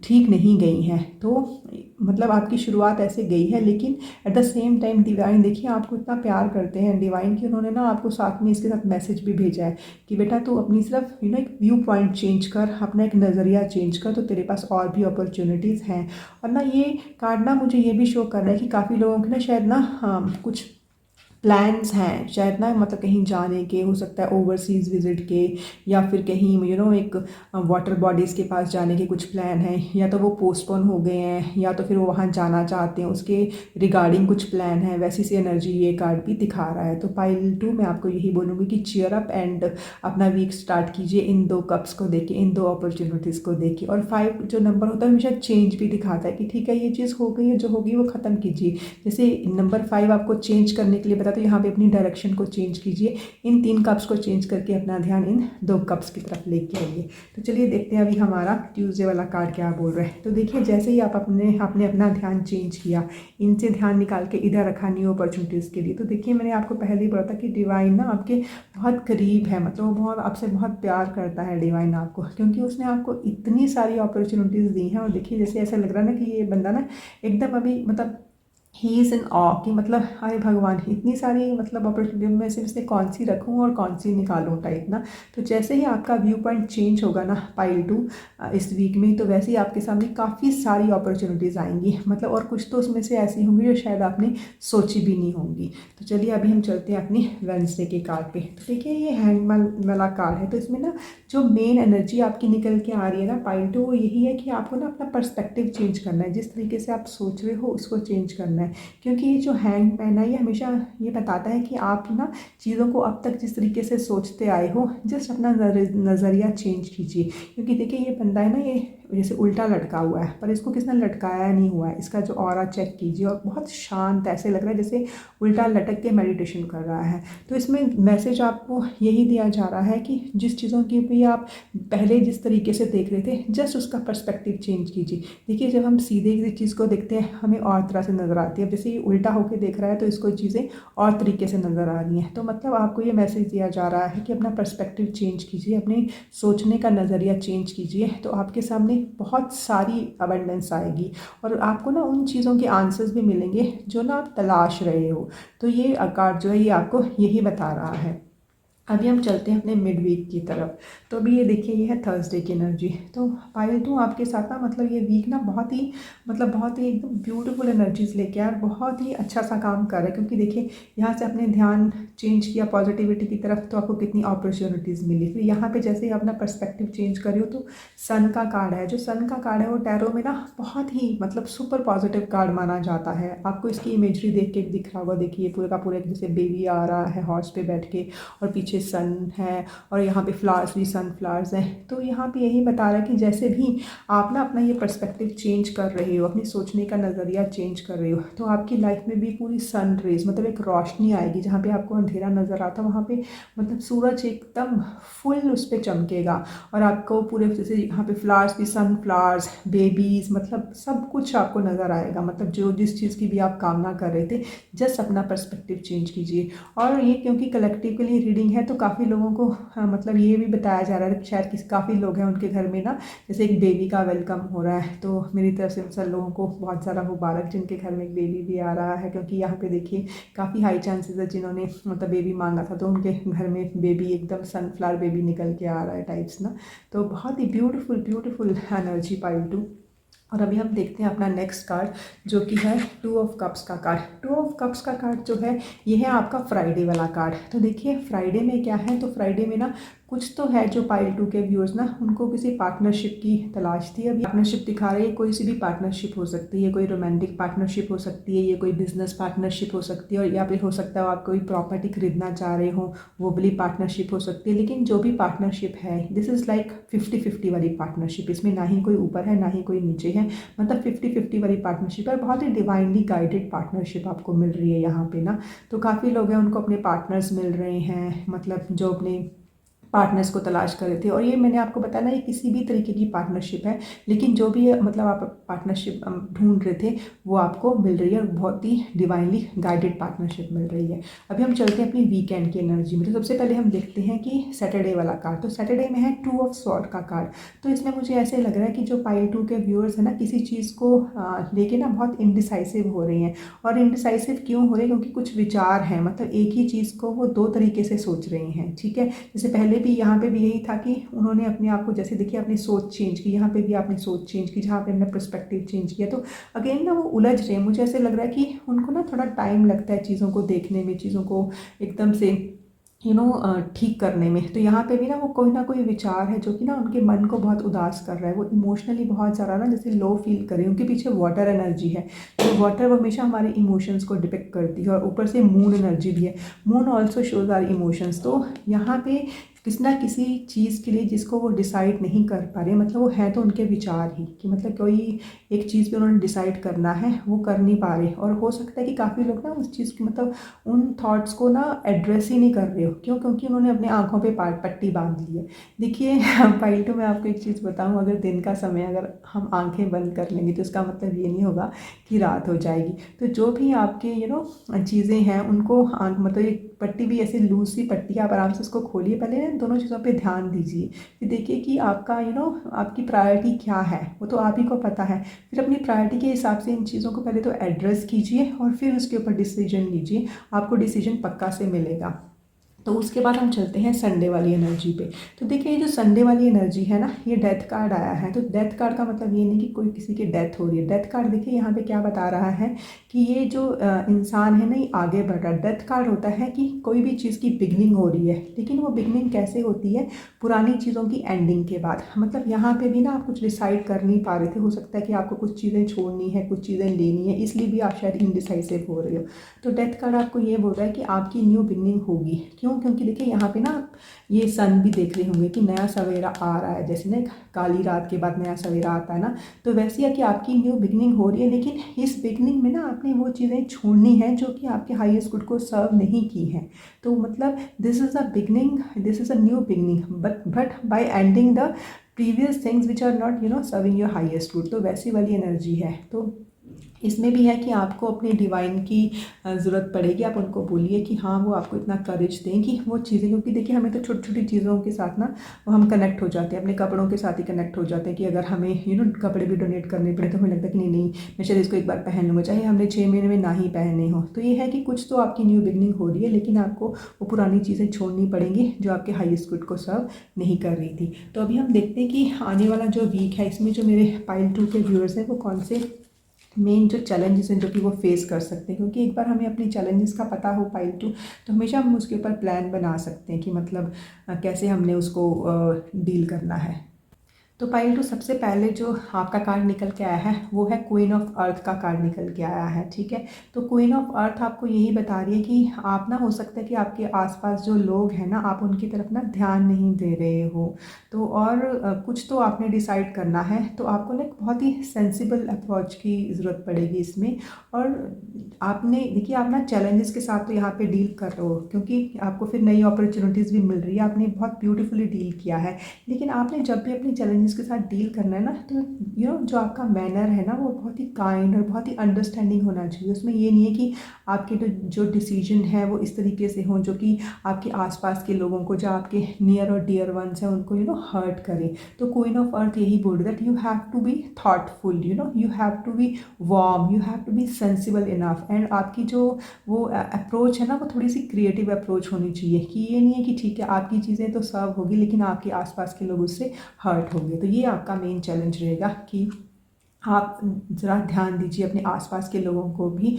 ठीक नहीं गई हैं। तो मतलब आपकी शुरुआत ऐसे गई है, लेकिन at the same time divine देखिए आपको इतना प्यार करते हैं डिवाइन कि उन्होंने ना आपको साथ में इसके साथ मैसेज भी भेजा है कि बेटा तू अपनी सिर्फ एक व्यू पॉइंट चेंज कर, अपना एक नज़रिया चेंज कर, तो तेरे पास और भी अपॉर्चुनिटीज़ हैं। और ना ये कार्ड ना मुझे ये भी शो कर रहा है कि काफ़ी लोगों के ना शायद ना कुछ प्लान्स हैं शायद ना, मतलब कहीं जाने के, हो सकता है ओवरसीज़ विज़िट के, या फिर कहीं एक वाटर बॉडीज़ के पास जाने के कुछ प्लान हैं, या तो वो पोस्टपोन हो गए हैं या तो फिर वो वहाँ जाना चाहते हैं, उसके रिगार्डिंग कुछ प्लान है। वैसी सी एनर्जी ये कार्ड भी दिखा रहा है। तो पाइल 2 मैं आपको यही बोलूँगी कि चीयर अप एंड अपना वीक स्टार्ट कीजिए इन 2 कप्स को देखिए, इन 2 अपॉर्चुनिटीज़ को देखिए। और 5 जो नंबर होता है हमेशा चेंज भी दिखाता है कि ठीक है ये चीज़ हो गई है, जो होगी वो ख़त्म कीजिए। जैसे नंबर 5 आपको चेंज करने के लिए बताया, तो यहाँ पे अपनी डायरेक्शन को चेंज कीजिए, इन 3 कप्स को चेंज करके अपना ध्यान इन 2 कप्स की तरफ लेके आइए। तो चलिए देखते हैं अभी हमारा ट्यूसडे वाला कार्ड क्या बोल रहा है। तो देखिए जैसे ही आप आपने अपना ध्यान चेंज किया, इनसे ध्यान निकाल के इधर रखा न्यू अपॉर्चुनिटीज़ के लिए, तो देखिए मैंने आपको पहले ही बोला था कि डिवाइन ना आपके बहुत करीब है, मतलब वो बहुत आपसे बहुत प्यार करता है डिवाइन आपको, क्योंकि उसने आपको इतनी सारी अपॉर्चुनिटीज़ दी हैं। और देखिए जैसे ऐसा लग रहा है ना कि ये बंदा ना एकदम अभी मतलब ही इज़ इन ऑ कि मतलब अरे भगवान इतनी सारी मतलब अपॉर्चुनिटी में से इसमें कौन सी रखूँ और कौन सी निकालूँ टाइप ना। तो जैसे ही आपका व्यू पॉइंट चेंज होगा ना पाइल 2 इस वीक में, तो वैसे ही आपके सामने काफ़ी सारी अपॉर्चुनिटीज़ आएंगी, मतलब और कुछ तो उसमें से ऐसी होंगी जो शायद आपने सोची भी नहीं होंगी। तो चलिए अभी हम चलते हैं अपनी वेडनेसडे के कार्ड पे। तो देखिए ये हैंगमैन वाला कार्ड है, तो इसमें ना जो मेन एनर्जी आपकी निकल के आ रही है ना पाइल 2, वो यही है कि आपको ना अपना पर्सपेक्टिव चेंज करना है, जिस तरीके से आप सोच रहे हो उसको चेंज करना है। क्योंकि ये जो हैंगमैन है ये हमेशा ये बताता है कि आप ना चीज़ों को अब तक जिस तरीके से सोचते आए हो, जस्ट अपना नज़रिया चेंज कीजिए। क्योंकि देखिए ये बंदा है ना, ये जैसे उल्टा लटका हुआ है, पर इसको किसने लटकाया नहीं हुआ है। इसका जो ऑरा चेक कीजिए और बहुत शांत ऐसे लग रहा है जैसे उल्टा लटक के मेडिटेशन कर रहा है। तो इसमें मैसेज आपको यही दिया जा रहा है कि जिस चीज़ों की भी आप पहले जिस तरीके से देख रहे थे, जस्ट उसका पर्सपेक्टिव चेंज कीजिए। देखिए जब हम सीधे किसी चीज़ को देखते हैं हमें और तरह से नज़र आती है, अब जैसे ये उल्टा होकर देख रहा है तो इसको चीज़ें और तरीके से नज़र आ रही हैं। तो मतलब आपको ये मैसेज दिया जा रहा है कि अपना पर्सपेक्टिव चेंज कीजिए, अपने सोचने का नज़रिया चेंज कीजिए, तो आपके सामने बहुत सारी अबंडेंस आएगी और आपको ना उन चीज़ों के आंसर्स भी मिलेंगे जो ना आप तलाश रहे हो। तो ये कार्ड जो है ये आपको यही बता रहा है। अभी हम चलते हैं अपने मिड वीक की तरफ। तो अभी ये देखिए ये है थर्सडे की एनर्जी। तो पायल 2 आपके साथ ना मतलब ये वीक ना बहुत ही एकदम ब्यूटीफुल एनर्जीज लेके आया, बहुत ही अच्छा सा काम कर रहा है। क्योंकि देखिए यहाँ से अपने ध्यान चेंज किया पॉजिटिविटी की तरफ, तो आपको कितनी अपॉर्चुनिटीज़ मिली। फिर यहाँ पे जैसे ही अपना पर्सपेक्टिव चेंज कर रही हो, तो सन का कार्ड है, जो सन का कार्ड है वो टैरो में ना बहुत ही मतलब सुपर पॉजिटिव कार्ड माना जाता है। आपको इसकी इमेजरी देख के दिख रहा होगा, देखिए पूरे का पूरा जैसे बेबी आ रहा है हॉर्स पे बैठ के, और पीछे सन है और यहाँ पे फ्लावर्स भी सनफ्लावर्स हैं। तो यहाँ पे यही बता रहा है कि जैसे भी आप ना अपना ये पर्सपेक्टिव चेंज कर रहे हो, अपनी सोचने का नज़रिया चेंज कर रहे हो, तो आपकी लाइफ में भी पूरी सन रेज मतलब एक रोशनी आएगी। जहाँ पे आपको अंधेरा नज़र आता है वहाँ पे मतलब सूरज एकदम फुल उस पर चमकेगा, और आपको पूरे जैसे यहाँ पे फ्लावर्स भी सनफ्लावर्स बेबीज़ मतलब सब कुछ आपको नज़र आएगा। मतलब जो जिस चीज़ की भी आप कामना कर रहे थे, जस्ट अपना पर्सपेक्टिव चेंज कीजिए। और ये क्योंकि कलेक्टिव के लिए रीडिंग है, तो काफ़ी लोगों को मतलब ये भी बताया जा रहा है कि शायद काफ़ी लोग हैं उनके घर में ना जैसे एक बेबी का वेलकम हो रहा है। तो मेरी तरफ से उन सब लोगों को बहुत ज़्यादा मुबारक जिनके घर में एक बेबी भी आ रहा है, क्योंकि यहाँ पे देखिए काफ़ी हाई चांसेस है जिन्होंने मतलब बेबी मांगा था तो उनके घर में बेबी एकदम सनफ्लावर बेबी निकल के आ रहा है टाइप्स ना। तो बहुत ही ब्यूटीफुल एनर्जी पाइल 2। और अभी हम देखते हैं अपना नेक्स्ट कार्ड, जो कि है 2 ऑफ कप्स का कार्ड। 2 ऑफ कप्स का कार्ड जो है ये है आपका फ्राइडे वाला कार्ड। तो देखिए फ्राइडे में क्या है, तो फ्राइडे में ना कुछ तो है जो पाइल 2 के व्यूअर्स ना उनको किसी पार्टनरशिप की तलाश थी। अभी पार्टनरशिप दिखा रही है, कोई सी भी पार्टनरशिप हो सकती है, कोई रोमांटिक पार्टनरशिप हो सकती है, ये कोई बिजनेस पार्टनरशिप हो सकती है, और या फिर हो सकता है आप कोई प्रॉपर्टी खरीदना चाह रहे हो, वो वाली पार्टनरशिप हो सकती है। लेकिन जो भी पार्टनरशिप है, दिस इज़ लाइक 50-50 वाली पार्टनरशिप। इसमें ना ही कोई ऊपर है ना ही कोई नीचे है, मतलब 50-50 वाली पार्टनरशिप है। बहुत ही डिवाइनली गाइडेड पार्टनरशिप आपको मिल रही है यहाँ पे ना। तो काफ़ी लोग हैं उनको अपने पार्टनर्स मिल रहे हैं, मतलब जो अपने पार्टनर्स को तलाश कर रहे थे। और ये मैंने आपको बताया ना, ये किसी भी तरीके की पार्टनरशिप है, लेकिन जो भी मतलब आप पार्टनरशिप ढूंढ रहे थे वो आपको मिल रही है, और बहुत ही डिवाइनली गाइडेड पार्टनरशिप मिल रही है। अभी हम चलते हैं अपनी वीकेंड की एनर्जी में। तो सबसे पहले हम देखते हैं कि सैटरडे वाला कार्ड। तो सैटरडे में है 2 ऑफ स्वॉर्ड का कार्ड। तो इसमें मुझे ऐसे लग रहा है कि जो पाइल 2 के व्यूअर्स हैं ना, किसी चीज़ को लेके ना बहुत इनडिसाइसिव हो रही हैं। और इनडिसाइसिव क्यों हो रही है? क्योंकि कुछ विचार हैं, मतलब एक ही चीज़ को वो दो तरीके से सोच रही हैं, ठीक है। जैसे पहले भी यहाँ पे भी यही था कि उन्होंने अपने आप को, जैसे देखिए, अपनी सोच चेंज की, यहाँ पे भी आपने सोच चेंज की, जहाँ पे हमने पर्सपेक्टिव चेंज किया। तो अगेन ना वो उलझ रहे हैं। मुझे ऐसे लग रहा है कि उनको ना थोड़ा टाइम लगता है चीज़ों को देखने में, चीज़ों को एकदम से ठीक करने में। तो यहाँ पे भी ना कोई विचार है जो कि ना उनके मन को बहुत उदास कर रहा है। वो इमोशनली बहुत ज़्यादा ना जैसे लो फील कर रही है। उनके पीछे वाटर एनर्जी है, तो वाटर वो हमेशा हमारे इमोशंस को डिपिक्ट करती है, और ऊपर से मून एनर्जी भी है। Moon also shows our emotions. तो यहाँ पे किसी ना किसी चीज़ के लिए जिसको वो डिसाइड नहीं कर पा रहे, मतलब वो है तो उनके विचार ही कि मतलब कोई एक चीज़ पे उन्होंने डिसाइड करना है, वो कर नहीं पा रहे। और हो सकता है कि काफ़ी लोग ना उस चीज़ की, मतलब उन थॉट्स को ना एड्रेस ही नहीं कर रहे हो। क्यों? क्योंकि उन्होंने अपने आँखों पे पट्टी बांध ली है। देखिए पाइल 2 मैं आपको एक चीज़ बताऊँ, अगर दिन का समय अगर हम आँखें बंद कर लेंगे तो इसका मतलब ये नहीं होगा कि रात हो जाएगी। तो जो भी आपके चीज़ें हैं उनको मतलब एक पट्टी भी ऐसे लूज सी पट्टी है, आप आराम से उसको खोलिए। पहले ना दोनों चीज़ों पे ध्यान दीजिए कि देखिए कि आपका आपकी प्रायोरिटी क्या है, वो तो आप ही को पता है। फिर अपनी प्रायोरिटी के हिसाब से इन चीज़ों को पहले तो एड्रेस कीजिए, और फिर उसके ऊपर डिसीजन लीजिए। आपको डिसीजन पक्का से मिलेगा। तो उसके बाद हम चलते हैं संडे वाली एनर्जी पे। तो देखिए, ये जो संडे वाली एनर्जी है ना, ये डेथ कार्ड आया है। तो डेथ कार्ड का मतलब ये नहीं कि कोई किसी की डेथ हो रही है। डेथ कार्ड देखिए यहाँ पे क्या बता रहा है कि ये जो इंसान है ना, ये आगे बढ़ रहा है। डेथ कार्ड होता है कि कोई भी चीज़ की बिगनिंग हो रही है, लेकिन वो बिगनिंग कैसे होती है? पुरानी चीज़ों की एंडिंग के बाद। मतलब यहाँ पे भी ना आप कुछ डिसाइड कर नहीं पा रहे थे। हो सकता है कि आपको कुछ चीज़ें छोड़नी है, कुछ चीज़ें लेनी है, इसलिए भी आप शायद इनडिसाइसिव हो रहे हो। तो डेथ कार्ड आपको ये बोल रहा है कि आपकी न्यू बिगनिंग होगी। क्यों? क्योंकि देखिए यहाँ पे ना ये सन भी देख रहे होंगे कि नया सवेरा आ रहा है। जैसे ना काली रात के बाद नया सवेरा आता है ना, तो वैसे है कि आपकी न्यू बिगनिंग हो रही है। लेकिन इस बिगनिंग में ना आपने वो चीज़ें छोड़नी है जो कि आपके हाईएस्ट गुड को सर्व नहीं की हैं। तो मतलब this is a beginning, this is a new beginning, but by ending the previous things which are not serving your highest good. तो वैसी वाली एनर्जी है। तो इसमें भी है कि आपको अपने डिवाइन की ज़रूरत पड़ेगी। आप उनको बोलिए कि हाँ, वो आपको इतना करेज दें कि वो चीज़ें, क्योंकि देखिए हमें तो छोटी छोटी चीज़ों के साथ ना वो हम कनेक्ट हो जाते हैं, अपने कपड़ों के साथ ही कनेक्ट हो जाते हैं। कि अगर हमें कपड़े भी डोनेट करने पड़े तो हमें लगता है कि नहीं नहीं, मैं शायद इसको एक बार पहन लूँगा, चाहे हमने 6 महीने में ना ही पहने हो। तो ये है कि कुछ तो आपकी न्यू बिगनिंग हो रही है, लेकिन आपको वो पुरानी चीज़ें छोड़नी पड़ेंगी जो आपके हाईएस्ट गुड को सर्व नहीं कर रही थी। तो अभी हम देखते हैं कि आने वाला जो वीक है, इसमें जो मेरे पाइल 2 के व्यूअर्स हैं वो कौन से मेन जो चैलेंजेस हैं जो कि वो फेस कर सकते हैं। क्योंकि एक बार हमें अपनी चैलेंजेस का पता हो पाइल 2, तो हमेशा हम उसके ऊपर प्लान बना सकते हैं कि मतलब कैसे हमने उसको डील करना है। तो पाइल 2 सबसे पहले जो आपका कार्ड निकल के आया है वो है क्वीन ऑफ अर्थ का कार्ड निकल के आया है, ठीक है। तो क्वीन ऑफ अर्थ आपको यही बता रही है कि आप ना, हो सकता है कि आपके आसपास जो लोग हैं ना, आप उनकी तरफ ना ध्यान नहीं दे रहे हो। तो और कुछ तो आपने डिसाइड करना है। तो आपको ना एक बहुत ही सेंसिबल अप्रोच की ज़रूरत पड़ेगी इसमें। और आपने देखिए, आप ना चैलेंजेस के साथ तो यहाँ पे डील कर रहे हो, क्योंकि आपको फिर नई अपॉर्चुनिटीज़ भी मिल रही है। आपने बहुत ब्यूटीफुली डील किया है। लेकिन आपने जब भी अपनी चैलेंजेस के साथ डील करना है ना, तो जो आपका मैनर है ना, वो बहुत ही काइंड और बहुत ही अंडरस्टैंडिंग होना चाहिए। उसमें ये नहीं है कि आपके जो डिसीजन है वो इस तरीके से हों जो कि आपके आसपास के लोगों को, जो आपके नियर और डियर वंस हैं, उनको हर्ट करें। तो क्वीन ऑफ अर्थ यही बोल रही है that you have to be thoughtful, you have to be warm, you have to be sensible enough. And आपकी जो वो अप्रोच है ना, वो थोड़ी सी क्रिएटिव अप्रोच होनी चाहिए। कि ये नहीं है कि ठीक है आपकी चीज़ें तो सर्व होगी, लेकिन आपके आसपास के लोग उससे हर्ट होंगे। तो ये आपका मेन चैलेंज रहेगा कि आप ज़रा ध्यान दीजिए अपने आसपास के लोगों को भी।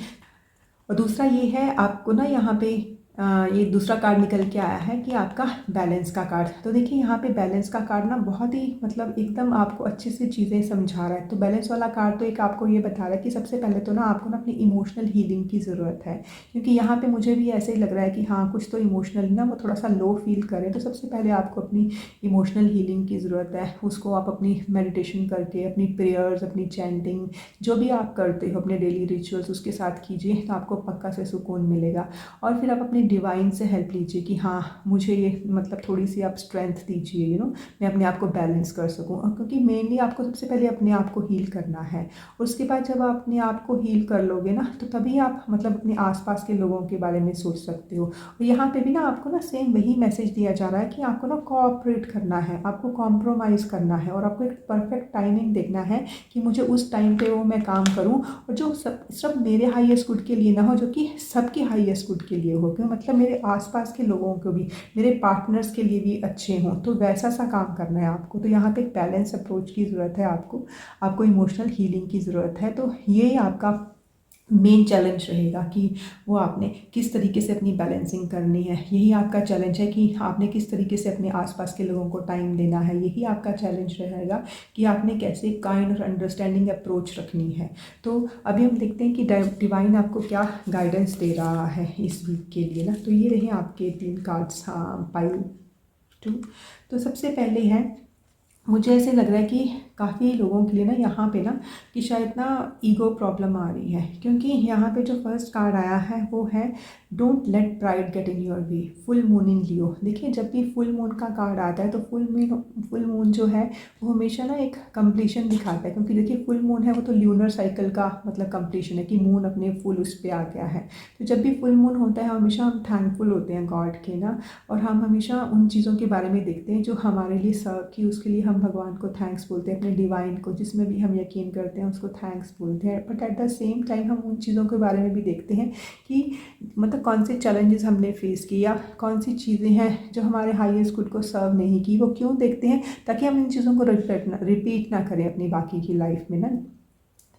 और दूसरा ये है, आपको ना यहाँ पे ये दूसरा कार्ड निकल के आया है कि आपका बैलेंस का कार्ड। तो देखिए यहाँ पे बैलेंस का कार्ड ना बहुत ही मतलब एकदम आपको अच्छे से चीज़ें समझा रहा है। तो बैलेंस वाला कार्ड तो एक आपको ये बता रहा है कि सबसे पहले तो ना आपको ना अपनी इमोशनल हीलिंग की ज़रूरत है, क्योंकि यहाँ पे मुझे भी ऐसे ही लग रहा है कि हाँ कुछ तो इमोशनली ना वो थोड़ा सा लो फील करें। तो सबसे पहले आपको अपनी इमोशनल हीलिंग की ज़रूरत है। उसको आप अपनी मेडिटेशन करके, अपनी प्रेयर्स, अपनी चैंटिंग, जो भी आप करते हो अपने डेली रिचुअल्स उसके साथ कीजिए, तो आपको पक्का से सुकून मिलेगा। और फिर आप अपनी डिवाइन से हेल्प लीजिए कि हाँ मुझे ये मतलब थोड़ी सी आप स्ट्रेंथ दीजिए, मैं अपने आप को बैलेंस कर सकूँ। और क्योंकि मेनली आपको सबसे पहले अपने आप को हील करना है। उसके बाद जब आप अपने आप को हील कर लोगे ना, तो तभी आप मतलब अपने आसपास के लोगों के बारे में सोच सकते हो। और यहाँ पे भी ना आपको ना सेम वही मैसेज दिया जा रहा है कि आपको ना कोऑपरेट करना है, आपको कॉम्प्रोमाइज़ करना है, और आपको एक परफेक्ट टाइमिंग देखना है कि मुझे उस टाइम पे वो मैं काम करूँ, और जो सब सब मेरे हाईएस्ट गुड के लिए ना हो, जो कि सबके हाईएस्ट गुड के लिए हो, क्यों मतलब मेरे आसपास के लोगों को भी, मेरे पार्टनर्स के लिए भी अच्छे हों। तो वैसा सा काम करना है आपको। तो यहाँ पे एक बैलेंस अप्रोच की ज़रूरत है आपको इमोशनल हीलिंग की ज़रूरत है। तो ये आपका मेन चैलेंज रहेगा कि वो आपने किस तरीके से अपनी बैलेंसिंग करनी है। यही आपका चैलेंज है कि आपने किस तरीके से अपने आसपास के लोगों को टाइम देना है। यही आपका चैलेंज रहेगा कि आपने कैसे काइंड और अंडरस्टैंडिंग अप्रोच रखनी है। तो अभी हम देखते हैं कि डिवाइन आपको क्या गाइडेंस दे रहा है इस वीक के लिए ना। तो ये रहे आपके 3 कार्ड्स, हाँ पाइल 2। तो सबसे पहले है, मुझे ऐसे लग रहा है कि काफ़ी लोगों के लिए ना यहाँ पे ना कि शायद ना ईगो प्रॉब्लम आ रही है, क्योंकि यहाँ पे जो फर्स्ट कार्ड आया है वो है don't let pride get in your way, full moon in Leo. देखिए जब भी फुल मून का कार्ड आता है तो फुल मून जो है वो हमेशा ना एक कंप्लीशन दिखाता है, क्योंकि देखिए फुल मून है वो तो ल्यूनर साइकिल का मतलब कंप्लीशन है कि मून अपने फुल उस पर आ गया है। तो जब भी फुल मून होता है हमेशा हम थैंकफुल होते हैं गॉड के ना, और हम हमेशा उन चीज़ों के बारे में देखते हैं जो हमारे लिए सर्व की, उसके लिए हम भगवान को थैंक्स बोलते हैं, अपने डिवाइन को जिसमें भी हम यकीन करते हैं उसको थैंक्स बोलते हैं। But at the same time हम उन चीज़ों के बारे में भी देखते हैं कि मतलब कौन से चैलेंजेस हमने फेस किए, या कौन सी चीज़ें हैं जो हमारे हाईएस्ट गुड को सर्व नहीं की। वो क्यों देखते हैं? ताकि हम इन चीज़ों को रिपीट ना करें अपनी बाकी की लाइफ में ना।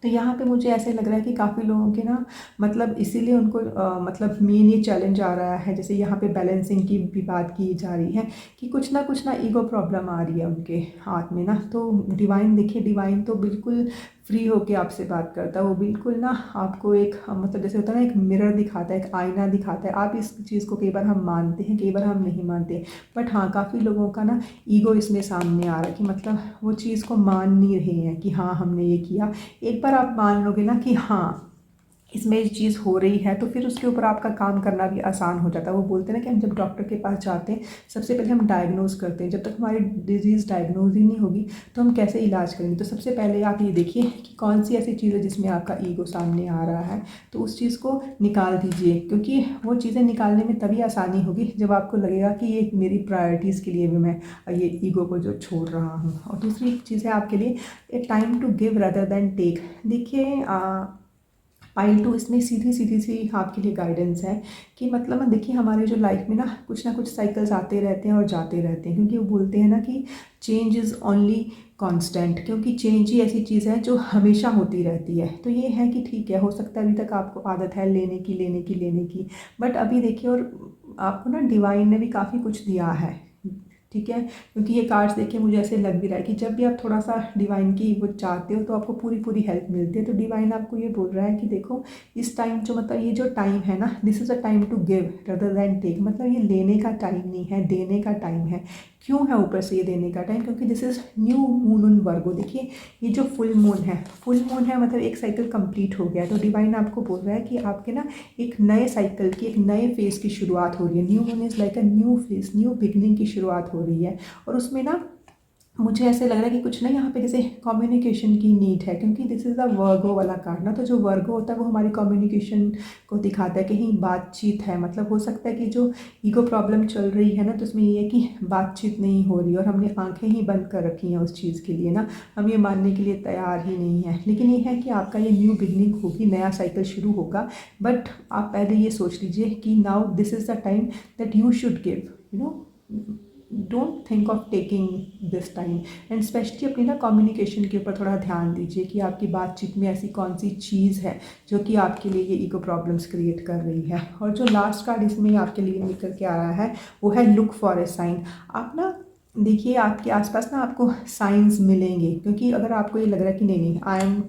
तो यहाँ पे मुझे ऐसे लग रहा है कि काफ़ी लोगों के ना मतलब इसीलिए उनको मतलब मेन ये चैलेंज आ रहा है। जैसे यहाँ पे बैलेंसिंग की भी बात की जा रही है कि कुछ ना ईगो प्रॉब्लम आ रही है उनके हाथ में ना। तो डिवाइन देखिए, डिवाइन तो बिल्कुल फ्री होके आपसे बात करता है। वो बिल्कुल ना आपको एक मतलब जैसे होता है ना, एक मिरर दिखाता है, एक आईना दिखाता है। आप इस चीज़ को कई बार हम मानते हैं, कई बार हम नहीं मानते, बट हाँ काफ़ी लोगों का ना ईगो इसमें सामने आ रहा है कि मतलब वो चीज़ को मान नहीं रहे हैं कि हाँ हमने ये किया। एक बार आप मान लोगे ना कि हाँ इसमें ये चीज़ हो रही है, तो फिर उसके ऊपर आपका काम करना भी आसान हो जाता है। वो बोलते हैं ना कि हम जब डॉक्टर के पास जाते हैं सबसे पहले हम डायग्नोज करते हैं। जब तक हमारी डिजीज़ डायग्नोज ही नहीं होगी तो हम कैसे इलाज करेंगे। तो सबसे पहले आप ये देखिए कि कौन सी ऐसी चीज़ है जिसमें आपका ईगो सामने आ रहा है, तो उस चीज़ को निकाल दीजिए, क्योंकि वो चीज़ें निकालने में तभी आसानी होगी जब आपको लगेगा कि ये मेरी प्रायोरिटीज़ के लिए भी मैं ये ईगो को जो छोड़ रहा हूँ। और दूसरी चीज़ है आपके लिए a time to give rather than take. देखिए पाइल 2 इसमें सीधी सीधी सी आपके लिए गाइडेंस है कि मतलब ना देखिए हमारे जो लाइफ में ना कुछ साइकिल्स आते रहते हैं और जाते रहते हैं, क्योंकि वो बोलते हैं ना कि चेंज इज़ ओनली कांस्टेंट, क्योंकि चेंज ही ऐसी चीज़ है जो हमेशा होती रहती है। तो ये है कि ठीक है, हो सकता है अभी तक आपको आदत है लेने की, बट अभी देखिए और आपको ना डिवाइन ने भी काफ़ी कुछ दिया है, ठीक है। क्योंकि ये कार्ड्स देखिए मुझे ऐसे लग भी रहा है कि जब भी आप थोड़ा सा डिवाइन की वो चाहते हो तो आपको पूरी हेल्प मिलती है। तो डिवाइन आपको ये बोल रहा है कि देखो इस टाइम जो मतलब ये जो टाइम है ना, this is a time to give rather than take. मतलब ये लेने का टाइम नहीं है, देने का टाइम है। क्यों है ऊपर से ये देने का टाइम? क्योंकि दिस इज़ न्यू मून उन वर्गो। देखिए ये जो फुल मून है मतलब एक साइकिल कंप्लीट हो गया है। तो डिवाइन आपको बोल रहा है कि आपके ना एक नए साइकिल की, एक नए फेज़ की शुरुआत हो रही है। New moon is like a new phase, new beginning की शुरुआत हो रही है। और उसमें ना मुझे ऐसे लग रहा है कि कुछ ना यहाँ पे जैसे कम्युनिकेशन की नीड है, क्योंकि दिस इज़ द वर्गो वाला कार्ड ना। तो जो वर्गो होता है वो हमारी कम्युनिकेशन को दिखाता है, कहीं बातचीत है। मतलब हो सकता है कि जो ईगो प्रॉब्लम चल रही है ना, तो उसमें ये है कि बातचीत नहीं हो रही और हमने आंखें ही बंद कर रखी हैं उस चीज़ के लिए ना, हम ये मानने के लिए तैयार ही नहीं है। लेकिन ये है कि आपका ये न्यू बिगनिंग होगी, नया साइकिल शुरू होगा। बट आप पहले ये सोच लीजिए कि now this is the time that you should give, don't think of taking this time, and specially अपनी ना कम्युनिकेशन के ऊपर थोड़ा ध्यान दीजिए कि आपकी बातचीत में ऐसी कौन सी चीज़ है जो कि आपके लिए ये ईगो प्रॉब्लम्स क्रिएट कर रही है। और जो लास्ट कार्ड इसमें आपके लिए निकल के आया है वो है लुक फॉर ए साइन। आप ना देखिए आपके आसपास ना आपको साइंस मिलेंगे, क्योंकि अगर आपको ये लग रहा है कि नहीं नहीं आई am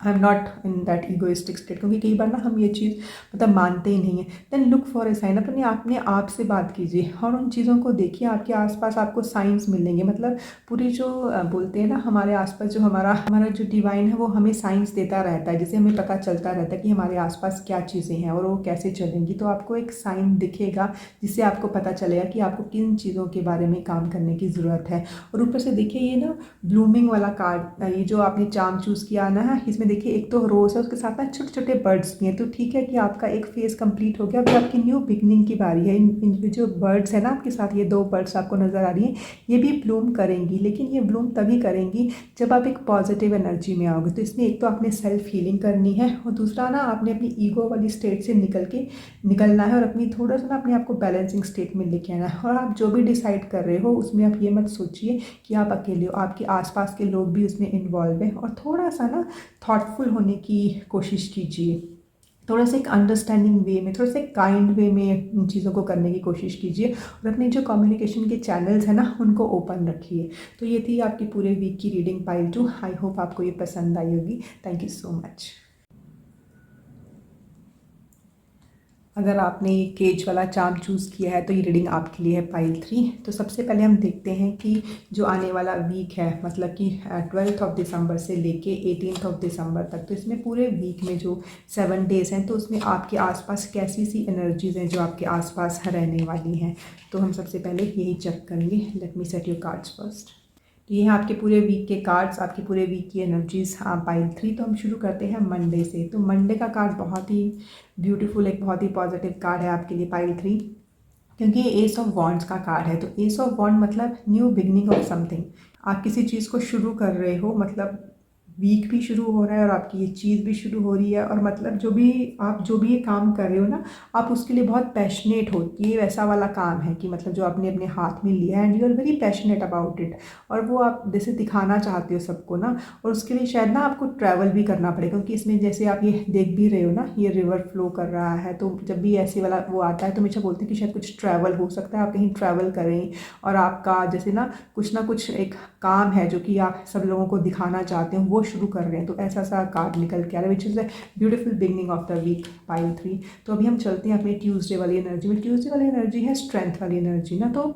not in that egoistic state, क्योंकि कई बार ना हम ये चीज़ मतलब मानते ही नहीं हैं, then look for a sign. अपने आप से बात कीजिए और उन चीज़ों को देखिए, आपके आसपास आपको साइंस मिलेंगे। मतलब पूरी जो बोलते हैं ना हमारे आसपास जो हमारा हमारा जो डिवाइन है वो हमें साइंस देता रहता है, जिससे हमें पता चलता रहता है कि हमारे आसपास क्या चीज़ें हैं और वो कैसे चलेंगी। तो आपको एक साइन दिखेगा जिससे आपको पता चलेगा कि आपको किन चीज़ों के बारे में काम करने की ज़रूरत है। और ऊपर से देखिए ये ना ब्लूमिंग वाला कार्ड, ये जो आपने चार्म चूज़ किया ना है, इसमें देखिए एक तो रोज़ है, उसके साथ ना छोटे छोटे बर्ड्स भी हैं। तो ठीक है कि आपका एक फेज़ कंप्लीट हो गया, अभी आपकी न्यू बिगनिंग की बारी है। इन जो बर्ड्स है ना आपके साथ, ये 2 बर्ड्स आपको नज़र आ रही हैं, ये भी ब्लूम करेंगी, लेकिन ये ब्लूम तभी करेंगी जब आप एक पॉजिटिव एनर्जी में आओगे। तो इसमें एक तो आपने सेल्फ हीलिंग करनी है और दूसरा ना आपने अपनी ईगो वाली स्टेट से निकलना है और अपनी थोड़ा सा ना अपने आप को बैलेंसिंग स्टेट में लेके आना है। और आप जो भी डिसाइड कर रहे हो उसमें आप ये मत सोचिए कि आप अकेले हो, आपके आसपास के लोग भी उसमें इन्वॉल्व हैं। और थोड़ा सा ना थॉटफुल होने की कोशिश कीजिए, थोड़ा सा एक अंडरस्टैंडिंग वे में, थोड़ा सा काइंड वे में इन चीज़ों को करने की कोशिश कीजिए और अपने जो कम्युनिकेशन के चैनल्स हैं ना उनको ओपन रखिए। तो ये थी आपकी पूरे वीक की रीडिंग पाइल 2। आई होप आपको ये पसंद आई होगी। Thank you so much. अगर आपने ये केज वाला चार्म चूज़ किया है तो ये रीडिंग आपके लिए है पाइल 3। तो सबसे पहले हम देखते हैं कि जो आने वाला वीक है, मतलब कि 12 ऑफ दिसंबर से लेके 18 ऑफ दिसंबर तक, तो इसमें पूरे वीक में जो 7 डेज़ हैं तो उसमें आपके आसपास कैसी सी एनर्जीज़ हैं जो आपके आसपास रहने वाली हैं। तो हम सबसे पहले यही चेक करेंगे। Let me set your cards first. तो ये हैं आपके पूरे वीक के कार्ड्स, आपकी पूरे वीक की एनर्जीज पाइल 3। तो हम शुरू करते हैं मंडे से। तो मंडे का कार्ड बहुत ही ब्यूटीफुल, एक बहुत ही पॉजिटिव कार्ड है आपके लिए पाइल 3, क्योंकि ये एस ऑफ वॉन्ड्स का कार्ड है। तो एस ऑफ वॉन्ड मतलब न्यू बिगनिंग ऑफ समथिंग। आप किसी चीज़ को शुरू कर रहे हो, मतलब वीक भी शुरू हो रहा है और आपकी ये चीज़ भी शुरू हो रही है। और मतलब जो भी ये काम कर रहे हो ना, आप उसके लिए बहुत पैशनेट हो। ये वैसा वाला काम है कि मतलब जो आपने अपने हाथ में लिया है and you are very passionate about it, और वो आप जैसे दिखाना चाहते हो सबको ना। और उसके लिए शायद ना आपको ट्रैवल भी करना पड़ेगा, क्योंकि इसमें जैसे आप ये देख भी रहे हो ना, ये रिवर फ्लो कर रहा है। तो जब भी ऐसे वाला वो आता है तो हमेशा बोलते हैं कि शायद कुछ ट्रैवल हो सकता है, आप कहीं ट्रैवल करें और आपका जैसे ना कुछ एक काम है जो कि आप सब लोगों को दिखाना चाहते हैं, वो शुरू कर रहे हैं। तो ऐसा सा कार्ड निकल के आ रहा है, which is the beautiful beginning of the week pile 3। तो अभी हम चलते हैं अपनी ट्यूसडे वाली एनर्जी में। ट्यूसडे वाली एनर्जी है स्ट्रेंथ वाली एनर्जी ना। तो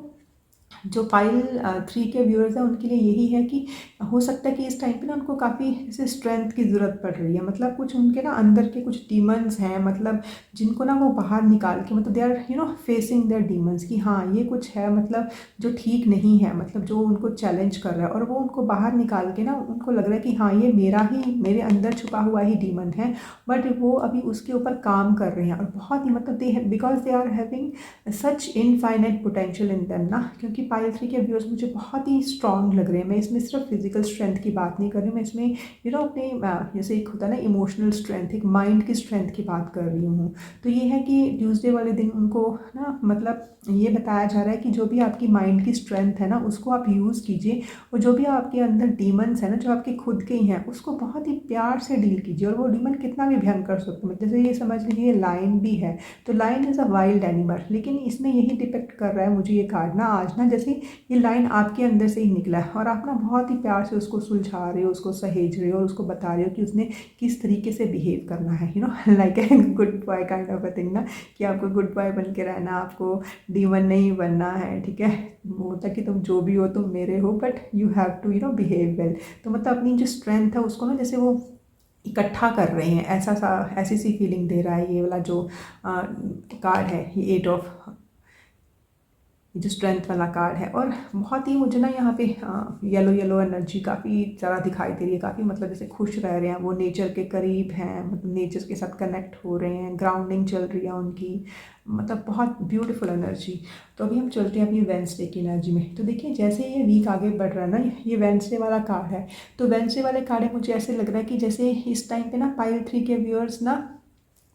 जो पाइल 3 के व्यूअर्स हैं उनके लिए यही है कि हो सकता है कि इस टाइम पे ना उनको काफ़ी जैसे स्ट्रेंथ की ज़रूरत पड़ रही है। मतलब कुछ उनके ना अंदर के कुछ डीमंस हैं, मतलब जिनको ना वो बाहर निकाल के, मतलब they are facing their demons कि हाँ ये कुछ है, मतलब जो ठीक नहीं है, मतलब जो उनको चैलेंज कर रहा है। और वो उनको बाहर निकाल के ना उनको लग रहा है कि हाँ ये मेरे अंदर छुपा हुआ ही डीमन है, बट वो अभी उसके ऊपर काम कर रहे हैं। और बहुत ही मतलब because they are having such infinite potential in them ना। क्योंकि पाइल 3 के व्यूअर्स मुझे बहुत ही स्ट्रॉन्ग लग रहे हैं। मैं इसमें सिर्फ फिजिकल स्ट्रेंथ की बात नहीं कर रही हूँ, मैं इसमें अपने जैसे एक होता है ना इमोशनल स्ट्रेंथ, एक माइंड की स्ट्रेंथ की बात कर रही हूँ। तो ये है कि ट्यूसडे वाले दिन उनको ना मतलब ये बताया जा रहा है कि जो भी आपकी माइंड की स्ट्रेंथ है ना उसको आप यूज़ कीजिए, और जो भी आपके अंदर डीमंस है ना जो आपके खुद के ही हैं उसको बहुत ही प्यार से डील कीजिए। और वो डीमन कितना भी भयंकर सकते हैं, जैसे ये समझ लीजिए ये लायन भी है, तो lion is a wild animal, लेकिन इसमें यही डिपेक्ट कर रहा है मुझे ये कार्ड ना आज ना, जैसे ये लाइन आपके अंदर से ही निकला है और आप ना बहुत ही प्यार से उसको सुलझा रहे हो, उसको सहेज रहे हो और उसको बता रहे हो कि उसने किस तरीके से बिहेव करना है, like a good boy kind of a thing ना, कि आपको गुड बॉय बन के रहना, आपको डीमन नहीं बनना है। ठीक है, वो होता है कि तुम जो भी हो तुम मेरे हो, but you have to behave well. तो मतलब अपनी जो स्ट्रेंथ है उसको ना जैसे वो इकट्ठा कर रहे हैं, ऐसी सी फीलिंग दे रहा है ये वाला जो कार्ड है, ये 8 ऑफ, जो स्ट्रेंथ वाला कार्ड है। और बहुत ही मुझे ना यहाँ पे येलो येलो एनर्जी काफ़ी ज़्यादा दिखाई दे रही है, काफ़ी मतलब जैसे खुश रह रहे हैं, वो नेचर के करीब हैं, मतलब नेचर के साथ कनेक्ट हो रहे हैं, ग्राउंडिंग चल रही है उनकी, मतलब बहुत ब्यूटीफुल एनर्जी। तो अभी हम चलते हैं अपनी वेंसडे की एनर्जी में। तो देखिए जैसे ये वीक आगे बढ़ रहा है ना, ये वेंसडे वाला कार्ड है। तो वेंसडे वाले कार्ड है, मुझे ऐसे लग रहा है कि जैसे इस टाइम पे ना पाइल 3 के व्यूअर्स ना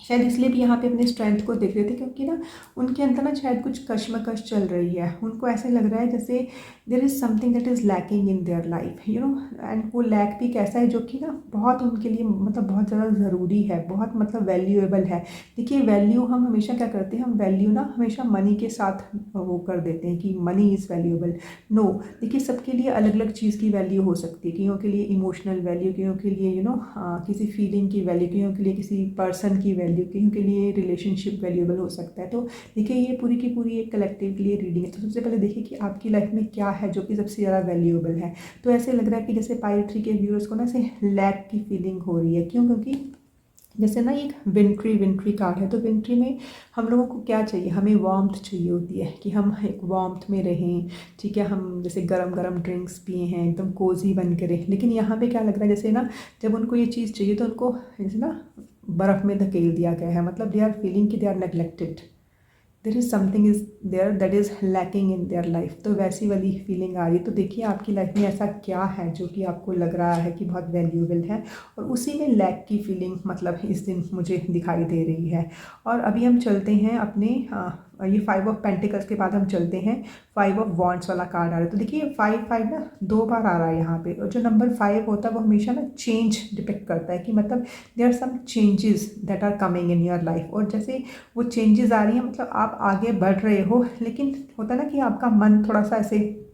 शायद इसलिए भी यहाँ पे अपने स्ट्रेंथ को देख रहे थे, क्योंकि ना उनके अंदर ना शायद कुछ कश्मकश चल रही है। उनको ऐसे लग रहा है जैसे there is something that is lacking in their life, you know. And वो लैक भी कैसा है, जो कि ना बहुत उनके लिए मतलब बहुत ज़्यादा ज़रूरी है, बहुत मतलब वैल्यूएबल है। देखिए वैल्यू हम हमेशा क्या करते हैं, हम वैल्यू ना हमेशा मनी के साथ वो कर देते हैं कि मनी इज़ वैल्यूएबल। नो, देखिए सबके लिए अलग अलग चीज़ की वैल्यू हो सकती है। कईयों के लिए इमोशनल वैल्यू, कईयों के लिए यू नो किसी फीलिंग की वैल्यू, कईयों के लिए किसी पर्सन की वैल्यू, कईयों के लिए रिलेशनशिप वैल्यूएबल हो सकता है। तो देखिए ये पूरी की पूरी एक कलेक्टिव के लिए रीडिंग है। तो सबसे पहले देखिए कि आपकी लाइफ में क्या है जो कि सबसे ज़्यादा वैल्यूएबल है। तो ऐसे लग रहा है कि जैसे पाइल 3 के व्यूअर्स को ना ऐसे लैक की फीलिंग हो रही है। क्यों? क्योंकि जैसे ना एक विंट्री विंट्री कार्ड है, तो विंट्री में हम लोगों को क्या चाहिए, हमें वार्मथ चाहिए होती है कि हम एक वार्मथ में रहें, ठीक है। हम जैसे गरम गरम ड्रिंक्स पिए हैं, एकदम कोजी बन के रहें। लेकिन यहाँ पे क्या लग रहा है, जैसे ना जब उनको ये चीज़ चाहिए तो उनको जैसे ना बर्फ़ में धकेल दिया गया है। मतलब दे आर फीलिंग कि they are neglected, there is something is there that is lacking in their life. तो वैसी वाली फीलिंग आ रही है। तो देखिए आपकी लाइफ में ऐसा क्या है जो कि आपको लग रहा है कि बहुत वैल्यूएबल है, और उसी में लैक की फीलिंग मतलब इस दिन मुझे दिखाई दे रही है। और अभी हम चलते हैं अपने ये 5 ऑफ पेंटिकल्स के बाद हम चलते हैं 5 ऑफ वॉन्ड्स वाला कार्ड आ रहा है। तो देखिए 5 ना 2 बार आ रहा है यहाँ पे, और जो नंबर 5 होता है वो हमेशा ना चेंज डिपिक्ट करता है कि मतलब there are some changes that are coming in your life. और जैसे वो चेंजेस आ रही हैं, मतलब आप आगे बढ़ रहे हो, लेकिन होता है ना कि आपका मन थोड़ा सा ऐसे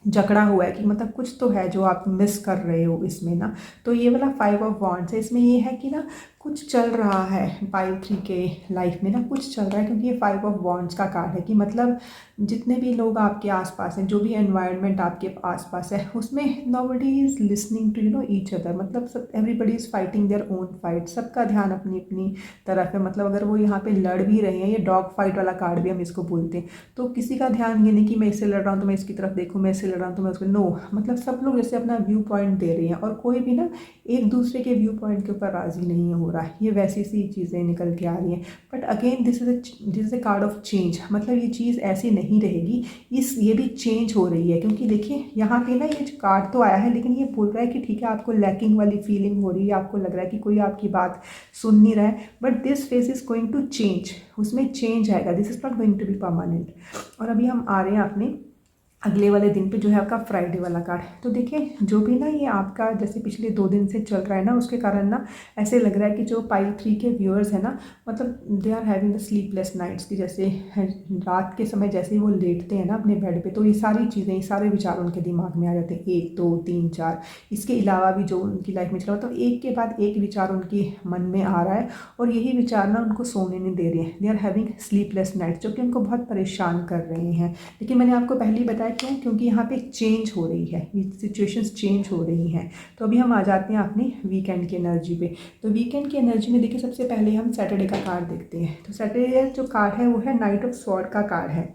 जकड़ा हुआ है कि मतलब कुछ तो है जो आप मिस कर रहे हो इसमें ना। तो ये वाला 5 ऑफ वॉन्ड्स है, इसमें ये है कि ना कुछ चल रहा है पाइल 3 के लाइफ में ना, कुछ चल रहा है। क्योंकि ये 5 ऑफ वॉन्ड्स का कार्ड है कि मतलब जितने भी लोग आपके आसपास हैं, जो भी एनवायरनमेंट आपके आसपास है, उसमें nobody is listening to you no each other. मतलब सब everybody is fighting their own fight, सबका ध्यान अपनी अपनी तरफ है। मतलब अगर वो यहाँ पे लड़ भी रहे हैं, ये डॉग फाइट वाला कार्ड भी हम इसको बोलते हैं। तो किसी का ध्यान ये नहीं कि मैं इससे लड़ रहा हूँ तो मैं इसकी तरफ देखूँ, मैं इससे लड़ रहा हूँ तो मैं उसको, नो, मतलब सब लोग जैसे अपना व्यू पॉइंट दे रहे हैं, और कोई भी ना एक दूसरे के व्यू पॉइंट के ऊपर राज़ी नहीं हो रहा है। ये वैसी सी चीज़ें निकल के आ रही हैं। But again this is a card of change. मतलब ये चीज़ ऐसी नहीं रहेगी, ये भी चेंज हो रही है। क्योंकि देखिए यहाँ पे ना ये जो कार्ड तो आया है, लेकिन ये बोल रहा है कि ठीक है आपको लैकिंग वाली फीलिंग हो रही है, आपको लग रहा है कि कोई आपकी बात सुन नहीं रहा है, but this phase is going to change. उसमें चेंज आएगा, this is not going to be permanent. और अभी हम आ रहे हैं अपने अगले वाले दिन पे, जो है आपका फ्राइडे वाला कार्ड। तो देखिए जो भी ना ये आपका जैसे पिछले 2 दिन से चल रहा है ना, उसके कारण ना ऐसे लग रहा है कि जो पाइल 3 के व्यूअर्स हैं ना, मतलब they are having the sleepless nights की। जैसे रात के समय जैसे ही वो लेटते हैं ना अपने बेड पे, तो ये सारी चीज़ें, ये सारे विचार उनके दिमाग में आ जाते हैं, 1 2 3 4। इसके अलावा भी जो उनकी लाइफ में चल रहा है, तो एक के बाद एक विचार उनके मन में आ रहा है, और यही विचार ना उनको सोने नहीं दे रहे हैं। They are having sleepless nights, जो कि उनको बहुत परेशान कर रहे हैं। लेकिन मैंने आपको पहले ही बताया क्यों, क्योंकि यहाँ पे चेंज हो रही है, ये सिचुएशंस चेंज हो रही हैं। तो अभी हम आ जाते हैं अपनी वीकेंड की एनर्जी पे। तो वीकेंड की एनर्जी में देखिए सबसे पहले हम सैटरडे का कार्ड देखते हैं। तो सैटरडे जो कार्ड है वो है नाइट ऑफ स्वॉर्ड का कार्ड है।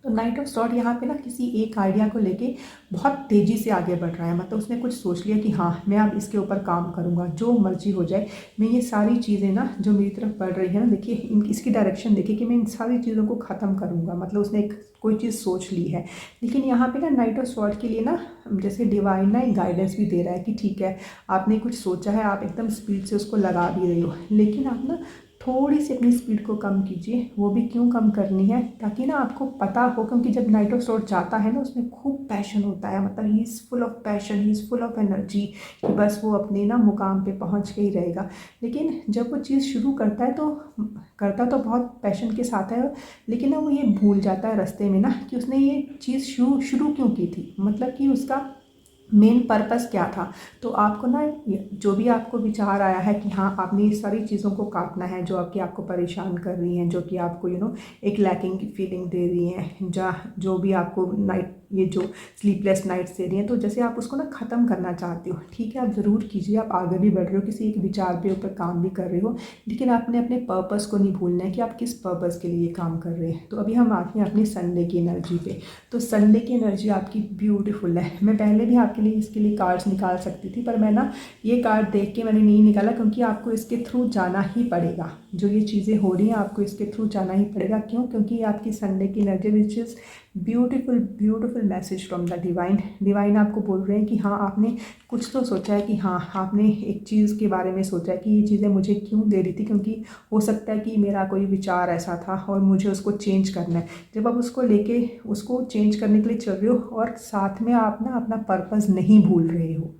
तो नाइट ऑफ स्वॉर्ड यहाँ पे ना किसी एक आइडिया को लेके बहुत तेज़ी से आगे बढ़ रहा है। मतलब उसने कुछ सोच लिया कि हाँ मैं अब इसके ऊपर काम करूँगा, जो मर्जी हो जाए, मैं ये सारी चीज़ें ना जो मेरी तरफ बढ़ रही है ना, देखिए इसकी डायरेक्शन देखिए कि मैं इन सारी चीज़ों को ख़त्म करूँगा। मतलब उसने एक कोई चीज़ सोच ली है। लेकिन यहाँ पे ना नाइट ऑफ स्वॉर्ड के लिए ना जैसे डिवाइन ना एक गाइडेंस भी दे रहा है कि ठीक है आपने कुछ सोचा है, आप एकदम स्पीड से उसको लगा भी रही हो, लेकिन आप ना थोड़ी सी अपनी स्पीड को कम कीजिए। वो भी क्यों कम करनी है, ताकि ना आपको पता हो। क्योंकि जब नाइट ऑफ स्वॉर्ड जाता है ना, उसमें खूब पैशन होता है। मतलब he is full of passion, he is full of energy, कि बस वो अपने ना मुकाम पे पहुंच के ही रहेगा। लेकिन जब वो चीज़ शुरू करता है तो करता तो बहुत पैशन के साथ है, लेकिन ना वो ये भूल जाता है रास्ते में ना कि उसने ये चीज़ शुरू क्यों की थी, मतलब कि उसका मेन पर्पस क्या था। तो आपको ना जो भी आपको विचार आया है कि हाँ आपने ये सारी चीज़ों को काटना है जो आपको परेशान कर रही हैं, जो कि आपको एक लैकिंग की फीलिंग दे रही हैं, जो भी आपको नाइट ये जो स्लीपलेस नाइट्स दे रही हैं, तो जैसे आप उसको ना ख़त्म करना चाहते हो, ठीक है आप ज़रूर कीजिए। आप आगे भी बढ़ रहे हो, किसी एक विचार पे ऊपर काम भी कर रहे हो, लेकिन आपने अपने पर्पस को नहीं भूलना है कि आप किस पर्पस के लिए काम कर रहे हैं। तो अभी हम आते हैं अपनी संडे की एनर्जी पे। तो संडे की एनर्जी आपकी ब्यूटीफुल है। मैं पहले भी आपके लिए इसके लिए कार्ड्स निकाल सकती थी, पर मैं ना ये कार्ड देख के मैंने नहीं निकाला, क्योंकि आपको इसके थ्रू जाना ही पड़ेगा। जो ये चीज़ें हो रही हैं आपको इसके थ्रू जाना ही पड़ेगा। क्यों? क्योंकि आपकी संडे की energy which is beautiful beautiful message from the divine. Divine आपको बोल रहे हैं कि हाँ, आपने कुछ तो सोचा है कि हाँ, आपने एक चीज़ के बारे में सोचा है कि ये चीज़ें मुझे क्यों दे रही थी, क्योंकि हो सकता है कि मेरा कोई विचार ऐसा था और मुझे उसको चेंज करना है। जब आप उसको लेके उसको चेंज करने के लिए चल रहे हो और साथ में आप ना अपना पर्पस नहीं भूल रहे हो,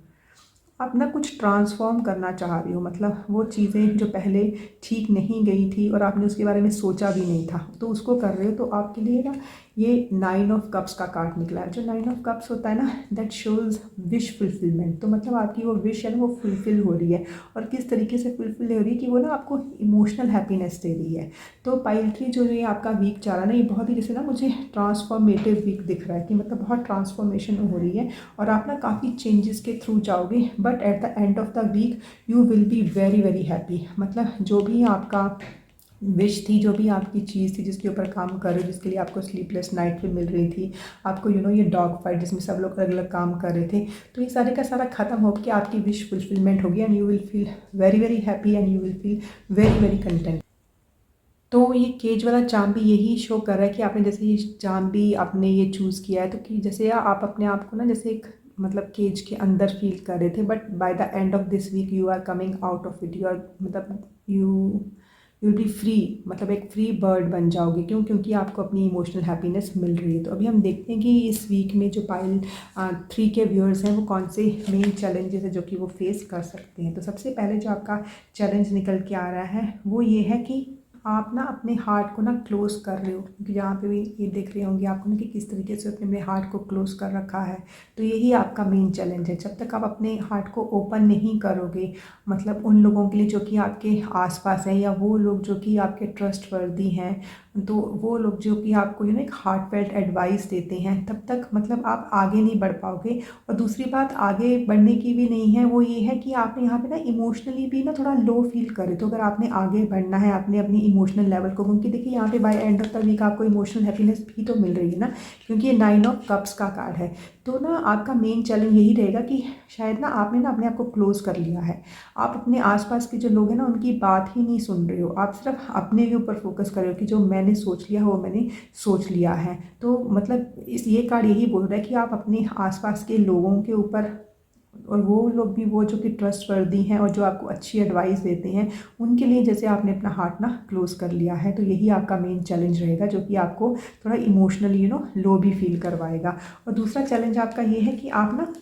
आप ना कुछ ट्रांसफॉर्म करना चाह रहे हो, मतलब वो चीज़ें जो पहले ठीक नहीं गई थी और आपने उसके बारे में सोचा भी नहीं था तो उसको कर रहे हो, तो आपके लिए ना ये 9 ऑफ कप्स का कार्ड निकला है। जो 9 ऑफ कप्स होता है ना, दैट शोज़ विश फुलफिलमेंट। तो मतलब आपकी वो विश है ना, वो फुलफिल हो रही है। और किस तरीके से फुलफिल हो रही है कि वो ना आपको इमोशनल हैप्पीनेस दे रही है। तो पाइल 3 जो ये आपका वीक जा रहा है ना, ये बहुत ही जैसे ना मुझे ट्रांसफॉर्मेटिव वीक दिख रहा है कि मतलब बहुत ट्रांसफॉर्मेशन हो रही है और आप ना काफ़ी चेंजेस के थ्रू जाओगे, but at the end of the week you will be very very happy. मतलब जो भी आपका विश थी, जो भी आपकी चीज़ थी जिसके ऊपर काम कर रहे हो, जिसके लिए आपको स्लीपलेस नाइट भी मिल रही थी, आपको ये डॉग फाइट जिसमें सब लोग अलग अलग काम कर रहे थे, तो ये सारे का सारा ख़त्म हो के आपकी विश फुलफिलमेंट होगी and you will feel very very happy and you will feel very very content. तो ये केज वाला चार्म भी यही शो कर रहा है कि आपने जैसे ये चार्म भी आपने ये चूज़ किया है, तो कि जैसे आप अपने आप को ना जैसे एक मतलब केज के अंदर फील कर रहे थे, but by the end of this week you are coming out of it. You are मतलब यू विल बी फ्री, मतलब एक फ्री बर्ड बन जाओगे। क्यों? क्योंकि आपको अपनी इमोशनल हैप्पीनेस मिल रही है। तो अभी हम देखते हैं कि इस वीक में जो पाइल 3 के व्यूअर्स हैं वो कौन से मेन चैलेंजेस है जो कि वो फेस कर सकते हैं। तो सबसे पहले जो आपका चैलेंज निकल के आ रहा है वो ये है कि आप ना अपने हार्ट को ना क्लोज कर रहे हो, क्योंकि जहाँ पे भी ये देख रहे होंगे आपको ना कि किस तरीके से अपने हार्ट को क्लोज कर रखा है। तो यही आपका मेन चैलेंज है। जब तक आप अपने हार्ट को ओपन नहीं करोगे, मतलब उन लोगों के लिए जो कि आपके आसपास है या वो लोग जो कि आपके ट्रस्टवर्दी हैं, तो वो लोग जो कि आपको एक हार्टफेल्ट एडवाइस देते हैं, तब तक मतलब आप आगे नहीं बढ़ पाओगे। और दूसरी बात आगे बढ़ने की भी नहीं है, वो ये है कि आपने यहाँ पे ना इमोशनली भी ना थोड़ा लो फील करे। तो अगर आपने आगे बढ़ना है आपने अपनी इमोशनल लेवल को, क्योंकि देखिए यहाँ पे by end of the week आपको इमोशनल हैप्पीनेस भी तो मिल रही है ना, क्योंकि ये 9 ऑफ कप्स का कार्ड है। तो ना आपका मेन चैलेंज यही रहेगा कि शायद ना आपने ना अपने आप को क्लोज कर लिया है। आप अपने आसपास के जो लोग हैं ना उनकी बात ही नहीं सुन रहे हो, आप सिर्फ अपने के ऊपर फोकस कर रहे हो कि जो मैंने सोच लिया वो मैंने सोच लिया है। तो मतलब इस ये कार्ड यही बोल रहा है कि आप अपने आसपास के लोगों के ऊपर, और वो लोग भी वो जो कि ट्रस्टवर्दी हैं और जो आपको अच्छी एडवाइस देते हैं, उनके लिए जैसे आपने अपना हार्ट ना क्लोज कर लिया है। तो यही आपका मेन चैलेंज रहेगा जो कि आपको थोड़ा इमोशनली लो भी फील करवाएगा। और दूसरा चैलेंज आपका ये है कि आप ना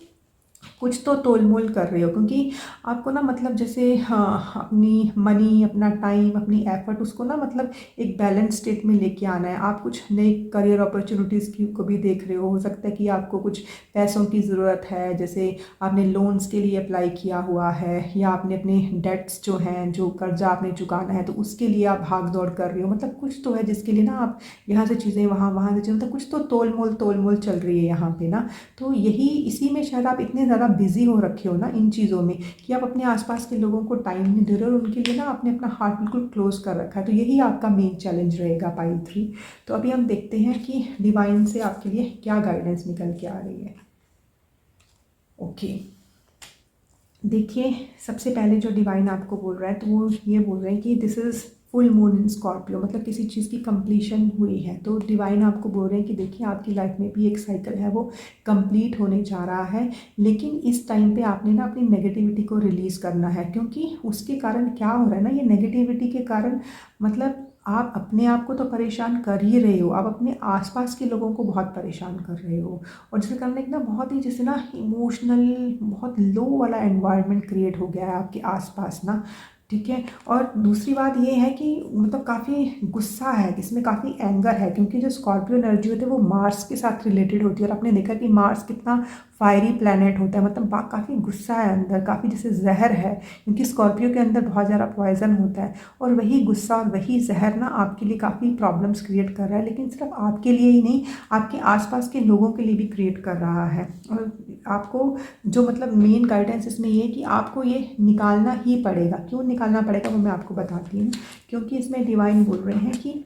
कुछ तो तोल मोल कर रहे हो, क्योंकि आपको ना मतलब जैसे हाँ, अपनी मनी, अपना टाइम, अपनी एफर्ट, उसको ना मतलब एक बैलेंस स्टेट में लेके आना है। आप कुछ नई करियर अपॉर्चुनिटीज़ की को भी देख रहे हो सकता है कि आपको कुछ पैसों की ज़रूरत है, जैसे आपने लोन्स के लिए अप्लाई किया हुआ है, या आपने अपने डेट्स जो हैं, जो कर्जा आपने चुकाना है, तो उसके लिए आप भाग दौड़ कर रहे हो। मतलब कुछ तो है जिसके लिए ना आप यहाँ से चीज़ें वहाँ, वहाँ से चीज़ें, मतलब कुछ तो तोल मोल चल रही है यहाँ पे ना। तो यही इसी में शायद आप इतने ज़्यादा बिजी हो रखे हो ना इन चीज़ों में कि आप अपने आसपास के लोगों को टाइम नहीं दे रहे हो और उनके लिए ना आपने अपना हार्ट बिल्कुल क्लोज कर रखा है। तो यही आपका मेन चैलेंज रहेगा पाइल 3। तो अभी हम देखते हैं कि डिवाइन से आपके लिए क्या गाइडेंस निकल के आ रही है। ओके, देखिए सबसे पहले जो डिवाइन आपको बोल रहा है तो वो ये बोल रहे हैं कि this is full moon in Scorpio, मतलब किसी चीज़ की कंप्लीशन हुई है। तो डिवाइन आपको बोल रहे हैं कि देखिए आपकी लाइफ में भी एक साइकिल है वो कंप्लीट होने जा रहा है, लेकिन इस टाइम पे आपने ना अपनी नेगेटिविटी को रिलीज़ करना है, क्योंकि उसके कारण क्या हो रहा है ना, ये नेगेटिविटी के कारण मतलब आप अपने आप को तो परेशान कर ही रहे हो, आप अपने आसपास के लोगों को बहुत परेशान कर रहे हो, और जिसके कारण एक ना बहुत ही जैसे ना इमोशनल बहुत लो वाला एनवायरनमेंट क्रिएट हो गया है आपके आसपास ना। ठीक है। और दूसरी बात ये है कि मतलब काफ़ी गुस्सा है, इसमें काफ़ी एंगर है, क्योंकि जो स्कॉर्पियो एनर्जी होती है वो मार्स के साथ रिलेटेड होती है, और आपने देखा कि मार्स कितना फायरी प्लैनेट होता है, मतलब काफ़ी गुस्सा है अंदर, काफ़ी जैसे जहर है, क्योंकि स्कॉर्पियो के अंदर बहुत ज़्यादा पॉइजन होता है। और वही गुस्सा और वही जहर ना आपके लिए काफ़ी प्रॉब्लम्स क्रिएट कर रहा है, लेकिन सिर्फ आपके लिए ही नहीं, आपके आसपास के लोगों के लिए भी क्रिएट कर रहा है। और आपको जो मतलब मेन गाइडेंस इसमें ये है कि आपको ये निकालना ही पड़ेगा। क्यों निकालना पड़ेगा वो मैं आपको बताती हूँ, क्योंकि इसमें डिवाइन बोल रहे हैं कि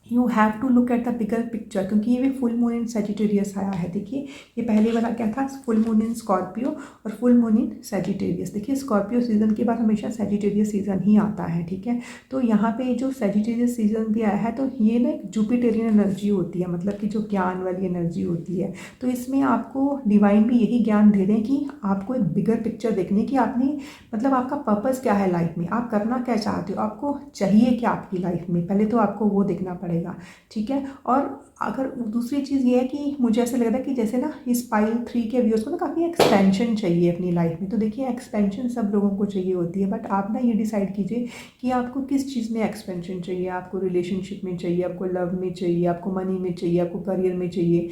you have to look at the bigger picture, क्योंकि ये भी फुल मून इन सेजिटेरियस आया है। देखिए ये पहले वाला क्या था, फुल मून इन स्कॉर्पियो और फुल मून इन सेजिटेरियस। देखिए स्कॉर्पियो सीजन के बाद हमेशा सेजिटेरियस सीजन ही आता है, ठीक है। तो यहाँ पे जो सेजिटेरियस सीजन भी आया है तो ये ना एक जुपिटेरियन एनर्जी होती है, मतलब कि जो ज्ञान वाली एनर्जी होती है। तो इसमें आपको डिवाइन भी यही ज्ञान दे रहे हैं कि आपको एक बिगर पिक्चर देखने की, आपने मतलब आपका पर्पस क्या है लाइफ में, आप करना क्या चाहते हो, आपको चाहिए क्या आपकी लाइफ में, पहले तो आपको वो देखना पड़ेगा, ठीक है। और अगर दूसरी चीज़ ये है कि मुझे ऐसा लग रहा है कि जैसे ना इस पाइल 3 के व्यूअर्स को ना काफ़ी एक्सपेंशन चाहिए अपनी लाइफ में। तो देखिए एक्सपेंशन सब लोगों को चाहिए होती है, बट आप ना ये डिसाइड कीजिए कि आपको किस चीज़ में एक्सपेंशन चाहिए। आपको रिलेशनशिप में चाहिए, आपको लव में चाहिए, आपको मनी में चाहिए, आपको करियर में चाहिए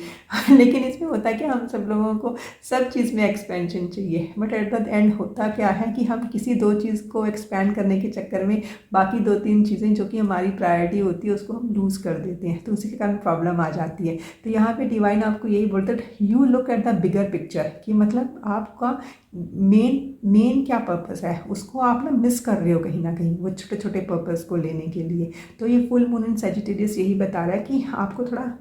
लेकिन इसमें होता है कि हम सब लोगों को सब चीज़ में एक्सपेंशन चाहिए, बट एट द एंड होता क्या है कि हम किसी दो चीज़ को एक्सपैंड करने के चक्कर में बाकी 2-3 चीज़ें जो कि हमारी प्रायोरिटी होती है उसको हम लूज़ कर देते हैं, तो उसी के कारण प्रॉब्लम आ जाती है। तो यहाँ पे डिवाइन आपको यही बोलते हैं, you look at the bigger picture, कि मतलब आपका मेन क्या पर्पस है उसको आप ना मिस कर रहे हो कहीं ना कहीं, वो छोटे छोटे पर्पस को लेने के लिए। तो ये फुल मून इन सेजिटेरियस यही बता रहा है कि आपको थोड़ा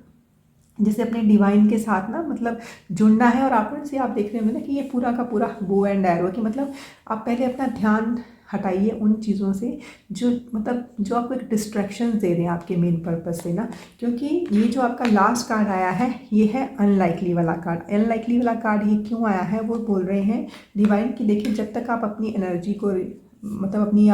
जैसे अपने डिवाइन के साथ ना मतलब जुड़ना है। और आपको जैसे आप देख रहे होंगे ना कि ये पूरा का पूरा बो एंड एरो, कि मतलब आप पहले अपना ध्यान हटाइए उन चीज़ों से जो मतलब जो आपको एक डिस्ट्रैक्शन दे रहे हैं आपके मेन पर्पस से ना। क्योंकि ये जो आपका लास्ट कार्ड आया है ये है अनलाइकली वाला कार्ड। अनलाइकली वाला कार्ड ये क्यों आया है, वो बोल रहे हैं डिवाइन की, देखिए जब तक आप अपनी एनर्जी को मतलब अपनी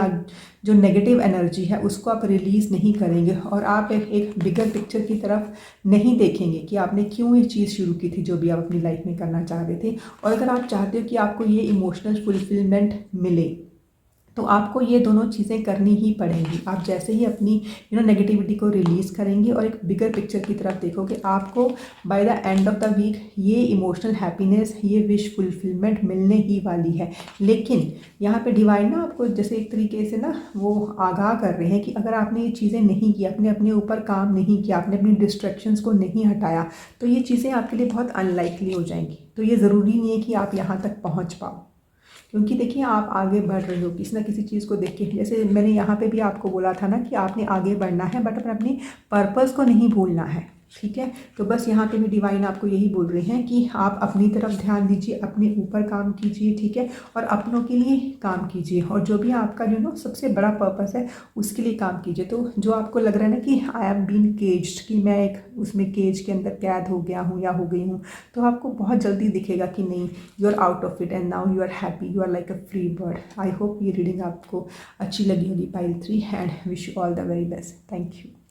जो नेगेटिव एनर्जी है उसको आप रिलीज़ नहीं करेंगे और आप एक बिगर पिक्चर की तरफ नहीं देखेंगे कि आपने क्यों ये चीज़ शुरू की थी जो भी आप अपनी लाइफ में करना चाह रहे थे। और अगर आप चाहते हो कि आपको ये इमोशनल फुलफिलमेंट मिले तो आपको ये दोनों चीज़ें करनी ही पड़ेंगी। आप जैसे ही अपनी नेगेटिविटी को रिलीज़ करेंगे और एक बिगर पिक्चर की तरफ देखोगे, आपको by the end of the week ये इमोशनल हैप्पीनेस, ये विश फुलफिलमेंट मिलने ही वाली है। लेकिन यहाँ पे डिवाइन ना आपको जैसे एक तरीके से ना वो आगाह कर रहे हैं कि अगर आपने ये चीज़ें नहीं की, आपने अपने ऊपर काम नहीं किया, आपने अपनी डिस्ट्रैक्शंस को नहीं हटाया, तो ये चीज़ें आपके लिए बहुत अनलाइकली हो जाएंगी। तो ये ज़रूरी नहीं है कि आप यहाँ तक पहुँच पाओ, क्योंकि देखिए आप आगे बढ़ रहे हो किसी ना किसी चीज़ को देख के। जैसे मैंने यहाँ पे भी आपको बोला था ना कि आपने आगे बढ़ना है बट अपनी पर्पस को नहीं भूलना है, ठीक है। तो बस यहाँ पे भी डिवाइन आपको यही बोल रहे हैं कि आप अपनी तरफ ध्यान दीजिए, अपने ऊपर काम कीजिए, ठीक है, और अपनों के लिए काम कीजिए और जो भी आपका सबसे बड़ा पर्पस है उसके लिए काम कीजिए। तो जो आपको लग रहा है ना कि आई एम बीन केज्ड, कि मैं एक उसमें केज के अंदर कैद हो गया हूँ या हो गई हूँ, तो आपको बहुत जल्दी दिखेगा कि नहीं, you are out of it and now you are happy, you are like a free bird. I hope ये रीडिंग आपको अच्छी लगी होगी pile 3 and wish you all the very best. Thank you.